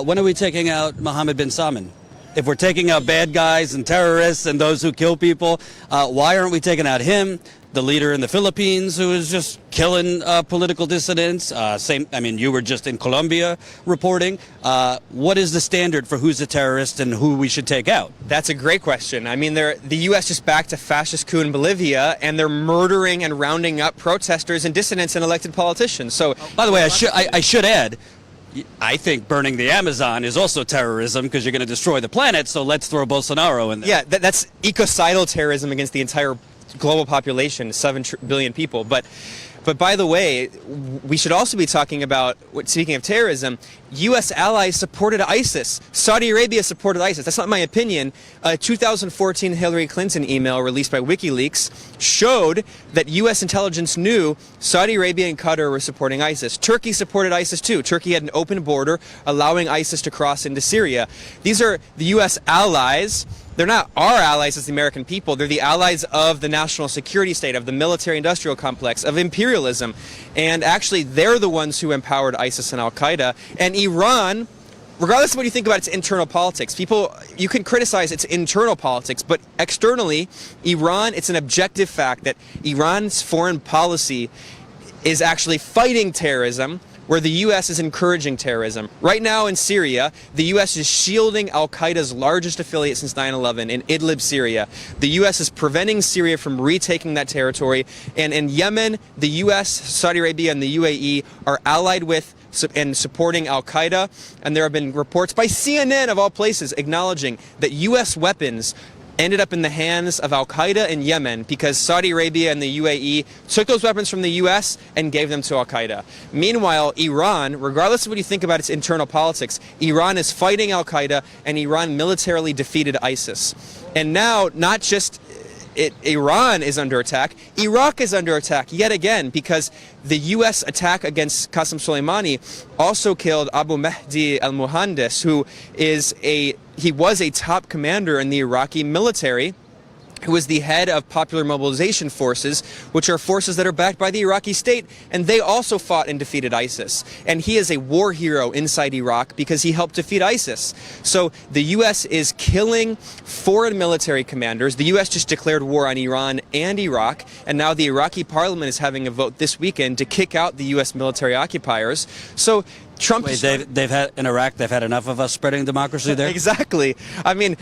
When are we taking out Mohammed bin Salman? If we're taking out bad guys and terrorists and those who kill people, why aren't we taking out him? The leader in the Philippines who is just killing political dissidents. You were just in Colombia reporting. What is the standard for who's a terrorist and who we should take out? That's a great question. The U.S. just backed a fascist coup in Bolivia, and they're murdering and rounding up protesters and dissidents and elected politicians. So, by the way, I should add, I think burning the Amazon is also terrorism because you're going to destroy the planet, so let's throw Bolsonaro in there. Yeah, that's ecocidal terrorism against the entire global population, 7 billion people. But by the way, we should also be talking about, speaking of terrorism, U.S. allies supported ISIS. Saudi Arabia supported ISIS. That's not my opinion. A 2014 Hillary Clinton email released by WikiLeaks showed that U.S. intelligence knew Saudi Arabia and Qatar were supporting ISIS. Turkey supported ISIS too. Turkey had an open border allowing ISIS to cross into Syria. These are the U.S. allies. They're not our allies as the American people. They're the allies of the national security state, of the military-industrial complex, of imperialism. And actually, they're the ones who empowered ISIS and al-Qaeda. And Iran, regardless of what you think about its internal politics, you can criticize its internal politics, but externally, Iran, it's an objective fact that Iran's foreign policy is actually fighting terrorism, where the U.S. is encouraging terrorism. Right now in Syria, the U.S. is shielding al-Qaeda's largest affiliate since 9/11 in Idlib, Syria. The U.S. is preventing Syria from retaking that territory. And in Yemen, the U.S., Saudi Arabia, and the UAE are allied with and supporting al-Qaeda. And there have been reports by CNN, of all places, acknowledging that U.S. weapons ended up in the hands of al-Qaeda in Yemen because Saudi Arabia and the UAE took those weapons from the U.S. and gave them to al-Qaeda. Meanwhile, Iran, regardless of what you think about its internal politics, Iran is fighting al-Qaeda, and Iran militarily defeated ISIS. And now, not just Iran is under attack, Iraq is under attack yet again, because the U.S. attack against Qasem Soleimani also killed Abu Mahdi al-Muhandis, who was a top commander in the Iraqi military, who is the head of Popular Mobilization Forces, which are forces that are backed by the Iraqi state, and they also fought and defeated ISIS. And he is a war hero inside Iraq because he helped defeat ISIS. So the U.S. is killing foreign military commanders. The U.S. just declared war on Iran and Iraq, and now the Iraqi parliament is having a vote this weekend to kick out the U.S. military occupiers. So Trump. Wait, they've had in Iraq. They've had enough of us spreading democracy there. Exactly. I mean,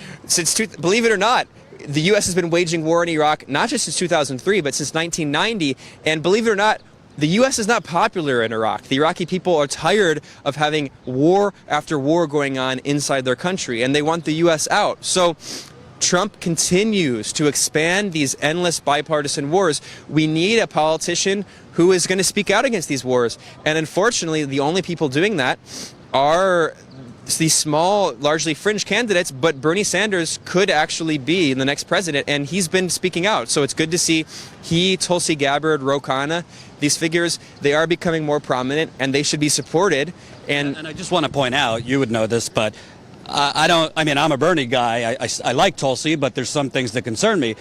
believe it or not, the U.S. has been waging war in Iraq not just since 2003, but since 1990. And believe it or not, the U.S. is not popular in Iraq. The Iraqi people are tired of having war after war going on inside their country, and they want the U.S. out. So Trump continues to expand these endless bipartisan wars. We need a politician who is going to speak out against these wars. And unfortunately, the only people doing that are these small, largely fringe candidates, but Bernie Sanders could actually be the next president, and he's been speaking out. So it's good to see he, Tulsi Gabbard, Ro Khanna, these figures, they are becoming more prominent, and they should be supported. And I just want to point out, you would know this, but I'm a Bernie guy. I like Tulsi, but there's some things that concern me.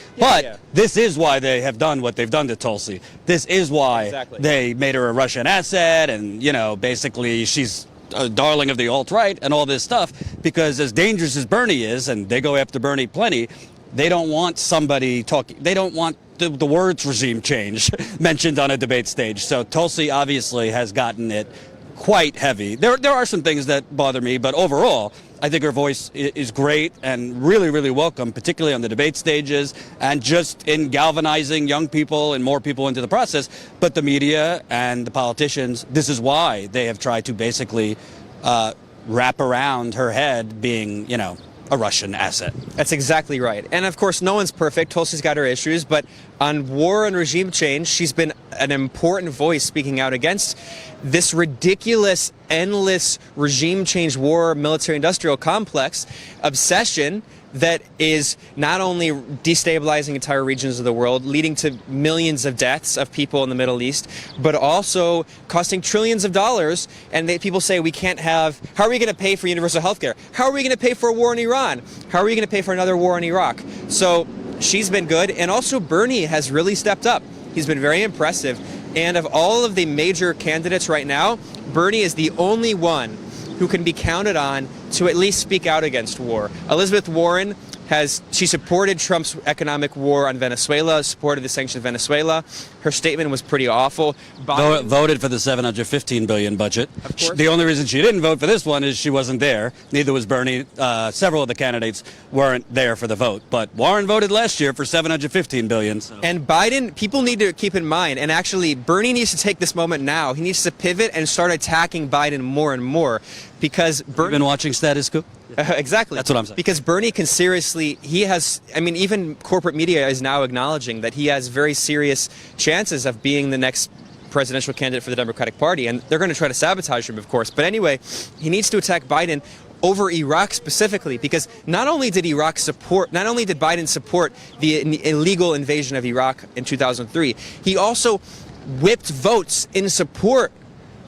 This is why they have done what they've done to Tulsi. This is why they made her a Russian asset, and, basically she's a darling of the alt-right and all this stuff, because as dangerous as Bernie is, and they go after Bernie plenty, they don't want somebody talking, they don't want the words regime change mentioned on a debate stage. So Tulsi obviously has gotten it quite heavy. There are some things that bother me, but overall, I think her voice is great and really, really welcome, particularly on the debate stages and just in galvanizing young people and more people into the process. But the media and the politicians, this is why they have tried to basically wrap around her head being, a Russian asset. That's exactly right. And of course, no one's perfect. Tulsi's got her issues, but on war and regime change, she's been an important voice speaking out against this ridiculous, endless regime change war, military-industrial complex obsession that is not only destabilizing entire regions of the world, leading to millions of deaths of people in the Middle East, but also costing trillions of dollars. And people say we can't have, how are we going to pay for universal health care? How are we going to pay for a war in Iran? How are we going to pay for another war in Iraq? So she's been good. And also Bernie has really stepped up. He's been very impressive. And of all of the major candidates right now, Bernie is the only one who can be counted on to at least speak out against war. Elizabeth Warren she supported Trump's economic war on Venezuela, supported the sanctions of Venezuela. Her statement was pretty awful. Voted for the $715 billion budget. Of course. The only reason she didn't vote for this one is she wasn't there. Neither was Bernie. Several of the candidates weren't there for the vote. But Warren voted last year for $715 billion. So. And Biden, people need to keep in mind, and actually Bernie needs to take this moment now. He needs to pivot and start attacking Biden more and more. Because You've been watching Status Coup? Exactly. That's what I'm saying. Because Bernie can seriously, even corporate media is now acknowledging that he has very serious chances of being the next presidential candidate for the Democratic Party. And they're going to try to sabotage him, of course. But anyway, he needs to attack Biden over Iraq specifically, because not only did Biden support the illegal invasion of Iraq in 2003, he also whipped votes in support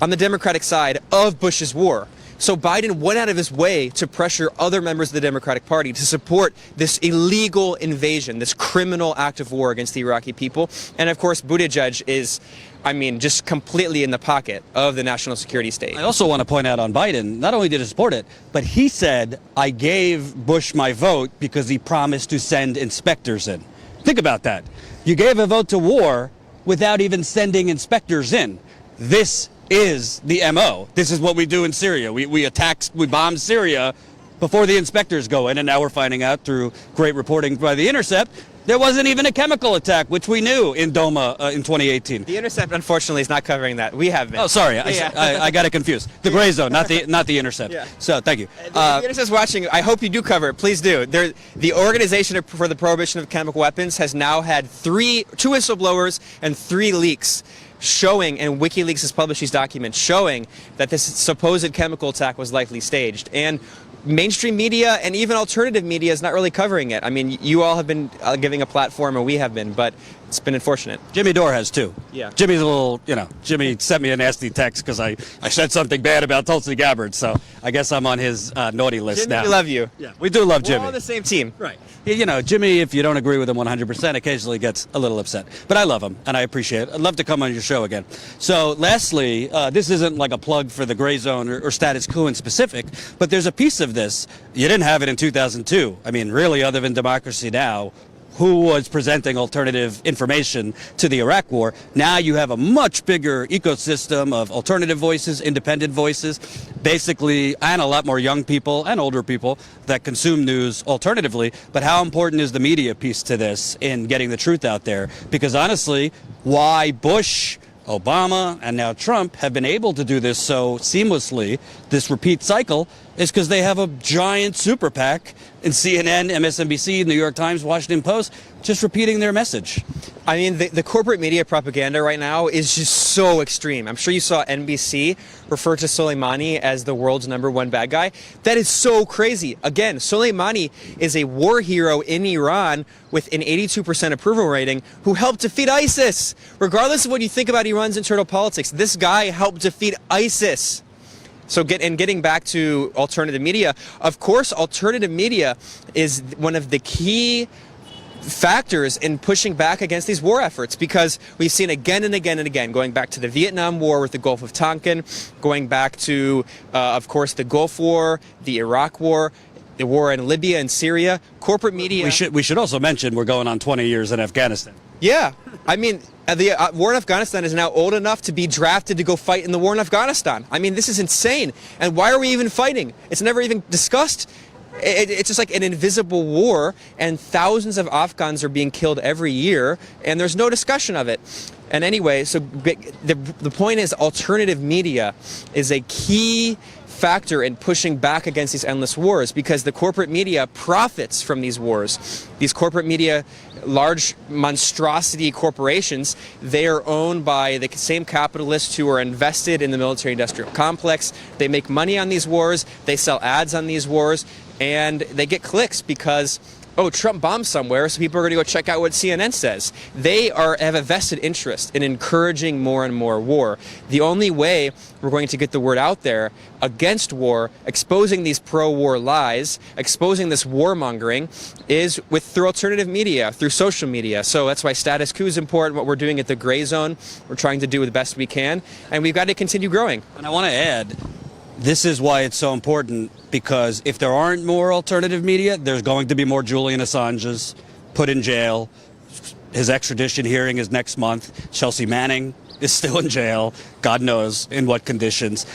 on the Democratic side of Bush's war. So Biden went out of his way to pressure other members of the Democratic Party to support this illegal invasion, this criminal act of war against the Iraqi people. And of course, Buttigieg is, just completely in the pocket of the national security state. I also want to point out on Biden, not only did he support it, but he said, I gave Bush my vote because he promised to send inspectors in. Think about that. You gave a vote to war without even sending inspectors in. This is the MO. This is what we do in Syria. We bomb Syria before the inspectors go in, and now we're finding out through great reporting by The Intercept, there wasn't even a chemical attack, which we knew in Doma in 2018. The Intercept, unfortunately, is not covering that. We have been. Oh, sorry. I got it confused. The Gray Zone, not the Intercept. Yeah. So, thank you. The Intercept's watching. I hope you do cover it. Please do. The Organization for the Prohibition of Chemical Weapons has now had 2 whistleblowers and 3 leaks showing, and WikiLeaks has published these documents showing that this supposed chemical attack was likely staged. And mainstream media and even alternative media is not really covering it. You all have been giving a platform, and we have been, but it's been unfortunate. Jimmy Dore has too. Yeah. Jimmy's a little, Jimmy sent me a nasty text because I said something bad about Tulsi Gabbard, so I guess I'm on his naughty list Jimmy, now. we love you. Yeah, we do love We're Jimmy. all on the same team. Right. Jimmy, if you don't agree with him 100%, occasionally gets a little upset. But I love him, and I appreciate it. I'd love to come on your show again. So, lastly, this isn't like a plug for the Gray Zone or Status Coup in specific, but there's a piece of this. You didn't have it in 2002. I mean, really, other than Democracy Now!, who was presenting alternative information to the Iraq War. Now you have a much bigger ecosystem of alternative voices, independent voices, basically, and a lot more young people and older people that consume news alternatively. But how important is the media piece to this in getting the truth out there? Because honestly, why Bush, Obama, and now Trump have been able to do this so seamlessly, this repeat cycle, is because they have a giant super PAC in CNN, MSNBC, New York Times, Washington Post, just repeating their message. I mean, the corporate media propaganda right now is just so extreme. I'm sure you saw NBC refer to Soleimani as the world's #1 bad guy. That is so crazy. Again, Soleimani is a war hero in Iran with an 82% approval rating who helped defeat ISIS. Regardless of what you think about Iran's internal politics, this guy helped defeat ISIS. So getting back to alternative media, of course, alternative media is one of the key factors in pushing back against these war efforts, because we've seen again and again and again, going back to the Vietnam War with the Gulf of Tonkin, going back to, of course, the Gulf War, the Iraq War, the war in Libya and Syria, corporate media. We should also mention we're going on 20 years in Afghanistan. Yeah, I mean, the war in Afghanistan is now old enough to be drafted to go fight in the war in Afghanistan. I mean, this is insane. And why are we even fighting? It's never even discussed. It's just like an invisible war, and thousands of Afghans are being killed every year, and there's no discussion of it. And anyway, so the point is, alternative media is a key factor in pushing back against these endless wars, because the corporate media profits from these wars. These corporate media, large monstrosity corporations, they are owned by the same capitalists who are invested in the military-industrial complex. They make money on these wars, they sell ads on these wars, and they get clicks because, oh, Trump bombed somewhere, so people are going to go check out what CNN says. They have a vested interest in encouraging more and more war. The only way we're going to get the word out there against war, exposing these pro-war lies, exposing this warmongering, is through alternative media, through social media. So that's why Status Coup is important, what we're doing at the Gray Zone. We're trying to do the best we can, and we've got to continue growing. And I want to add, this is why it's so important, because if there aren't more alternative media, there's going to be more Julian Assanges put in jail. His extradition hearing is next month. Chelsea Manning is still in jail. God knows in what conditions.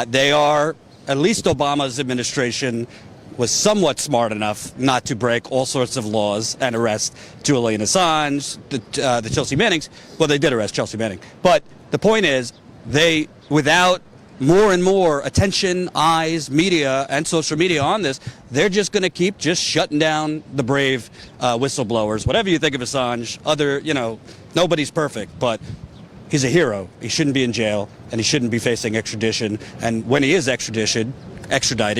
They are, at least Obama's administration was somewhat smart enough not to break all sorts of laws and arrest Julian Assange, the Chelsea Mannings. Well, they did arrest Chelsea Manning. But the point is, without more and more attention, eyes, media, and social media on this, they're just going to keep just shutting down the brave whistleblowers. Whatever you think of Assange, nobody's perfect, but he's a hero. He shouldn't be in jail, and he shouldn't be facing extradition. And when he is extradited,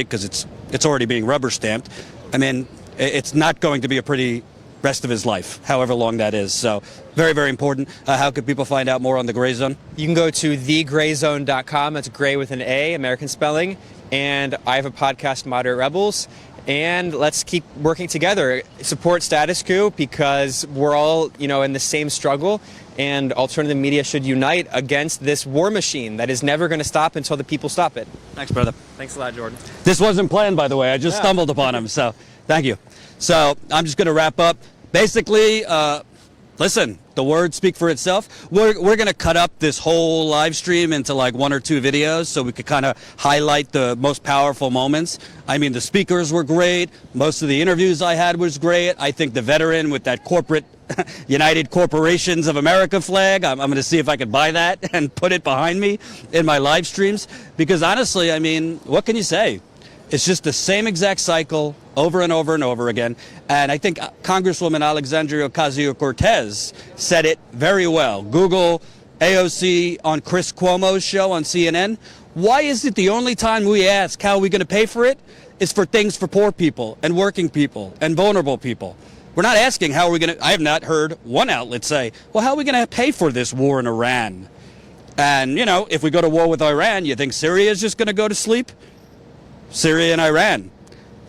because it's already being rubber stamped, I mean, it's not going to be a pretty rest of his life, however long that is. So very, very important. How could people find out more on the Gray Zone? You can go to thegrayzone.com. That's gray with an A, American spelling. And I have a podcast, Moderate Rebels. And let's keep working together. Support Status Coup, because we're all, in the same struggle. And alternative media should unite against this war machine that is never going to stop until the people stop it. Thanks, brother. Thanks a lot, Jordan. This wasn't planned, by the way. I just stumbled upon him, so thank you. So I'm just going to wrap up. Basically, listen, the words speak for itself. We're going to cut up this whole live stream into like 1 or 2 videos so we could kind of highlight the most powerful moments. I mean, the speakers were great. Most of the interviews I had was great. I think the veteran with that corporate United Corporations of America flag, I'm going to see if I can buy that and put it behind me in my live streams. Because honestly, I mean, what can you say? It's just the same exact cycle over and over and over again. And I think Congresswoman Alexandria Ocasio-Cortez said it very well. Google AOC on Chris Cuomo's show on CNN. Why is it the only time we ask how are we going to pay for it is for things for poor people and working people and vulnerable people? We're not asking how are we going to, I have not heard one outlet say, well, how are we going to pay for this war in Iran? And, you know, if we go to war with Iran, you think Syria is just going to go to sleep? Syria and Iran.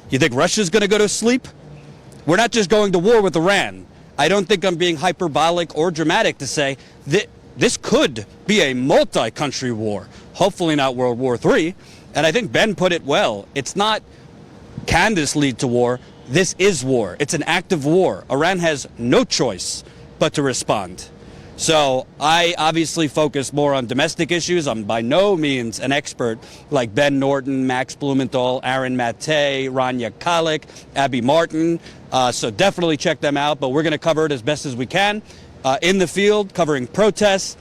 You think Russia's going to go to sleep? We're not just going to war with Iran. I don't think I'm being hyperbolic or dramatic to say that this could be a multi-country war. Hopefully not World War III. And I think Ben put it well. It's not, can this lead to war? This is war. It's an active war. Iran has no choice but to respond. So I obviously focus more on domestic issues. I'm by no means an expert like Ben Norton, Max Blumenthal, Aaron Mattei, Rania Khalek, Abby Martin. So definitely check them out. But we're going to cover it as best as we can in the field, covering protests.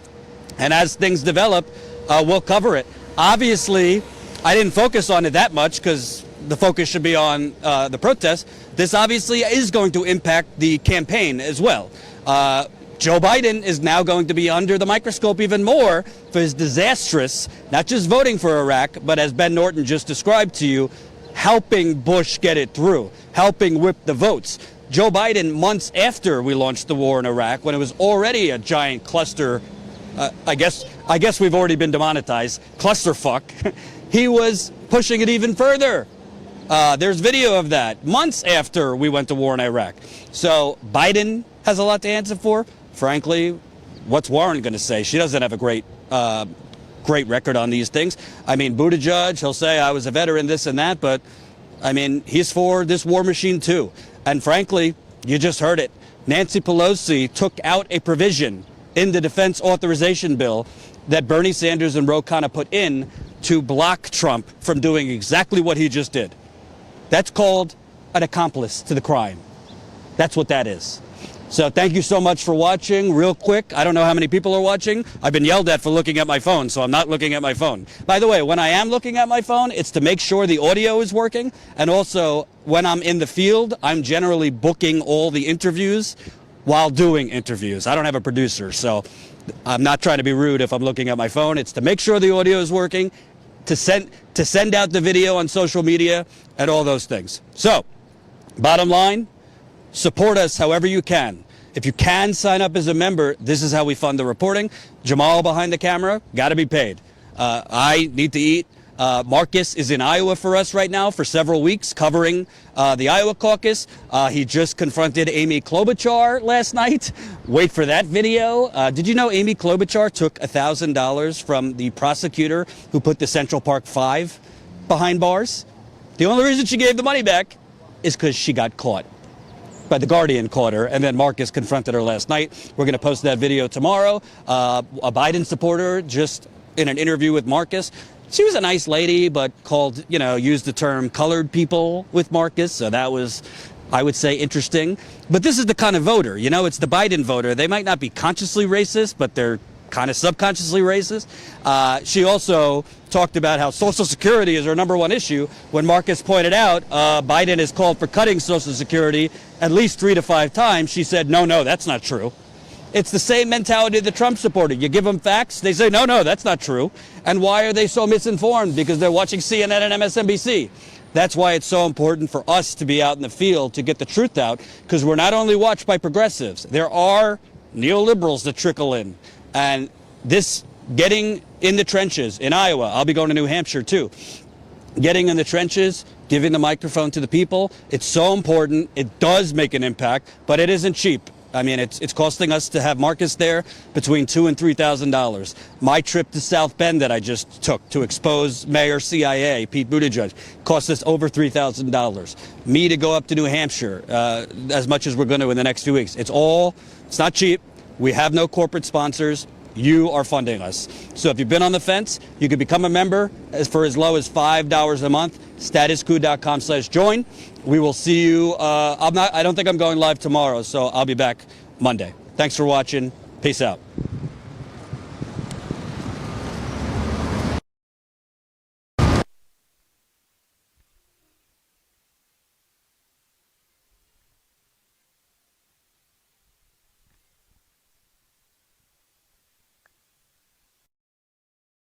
And as things develop, we'll cover it. Obviously, I didn't focus on it that much because the focus should be on the protests. This obviously is going to impact the campaign as well. Joe Biden is now going to be under the microscope even more for his disastrous, not just voting for Iraq, but as Ben Norton just described to you, helping Bush get it through, helping whip the votes. Joe Biden, months after we launched the war in Iraq, when it was already a giant cluster, I guess we've already been demonetized, clusterfuck, he was pushing it even further. There's video of that, months after we went to war in Iraq. So Biden has a lot to answer for. Frankly, what's Warren going to say? She doesn't have a great record on these things. I mean, Buttigieg, he'll say I was a veteran, this and that, but I mean, he's for this war machine too. And frankly, you just heard it. Nancy Pelosi took out a provision in the defense authorization bill that Bernie Sanders and Ro Khanna put in to block Trump from doing exactly what he just did. That's called an accomplice to the crime. That's what that is. So thank you so much for watching. Real quick, I don't know how many people are watching. I've been yelled at for looking at my phone, so I'm not looking at my phone. By the way, when I am looking at my phone, it's to make sure the audio is working. And also, when I'm in the field, I'm generally booking all the interviews while doing interviews. I don't have a producer, so I'm not trying to be rude if I'm looking at my phone. It's to make sure the audio is working, to send out the video on social media, and all those things. So, bottom line, support us however you can. If you can sign up as a member, this is how we fund the reporting. Jamal behind the camera, got to be paid. I need to eat. Marcus is in Iowa for us right now for several weeks covering the Iowa caucus. He just confronted Amy Klobuchar last night. Wait for that video. Did you know Amy Klobuchar took $1,000 from the prosecutor who put the Central Park 5 behind bars? The only reason she gave the money back is because she got caught. But The Guardian caught her, and then Marcus confronted her last night. We're going to post that video tomorrow. A Biden supporter just in an interview with Marcus. She was a nice lady, but used the term colored people with Marcus. So that was, I would say, interesting. But this is the kind of voter, it's the Biden voter. They might not be consciously racist, but they're kind of subconsciously racist. She also talked about how Social Security is her number one issue when Marcus pointed out Biden has called for cutting Social Security at least 3 to 5 times. She said, no, that's not true. It's the same mentality of the Trump supporter. You give them facts, they say, no, that's not true. And why are they so misinformed? Because they're watching CNN and MSNBC. That's why it's so important for us to be out in the field to get the truth out, because we're not only watched by progressives. There are neoliberals that trickle in. And this getting in the trenches in Iowa, I'll be going to New Hampshire too. Getting in the trenches, giving the microphone to the people, it's so important. It does make an impact, but it isn't cheap. I mean, it's costing us to have Marcus there between $2,000 and $3,000. My trip to South Bend that I just took to expose Mayor CIA, Pete Buttigieg, cost us over $3,000. Me to go up to New Hampshire, as much as we're going to in the next few weeks. It's not cheap. We have no corporate sponsors. You are funding us. So if you've been on the fence, you can become a member for as low as $5 a month. Statuscoup.com/join. We will see you. I don't think I'm going live tomorrow, so I'll be back Monday. Thanks for watching. Peace out.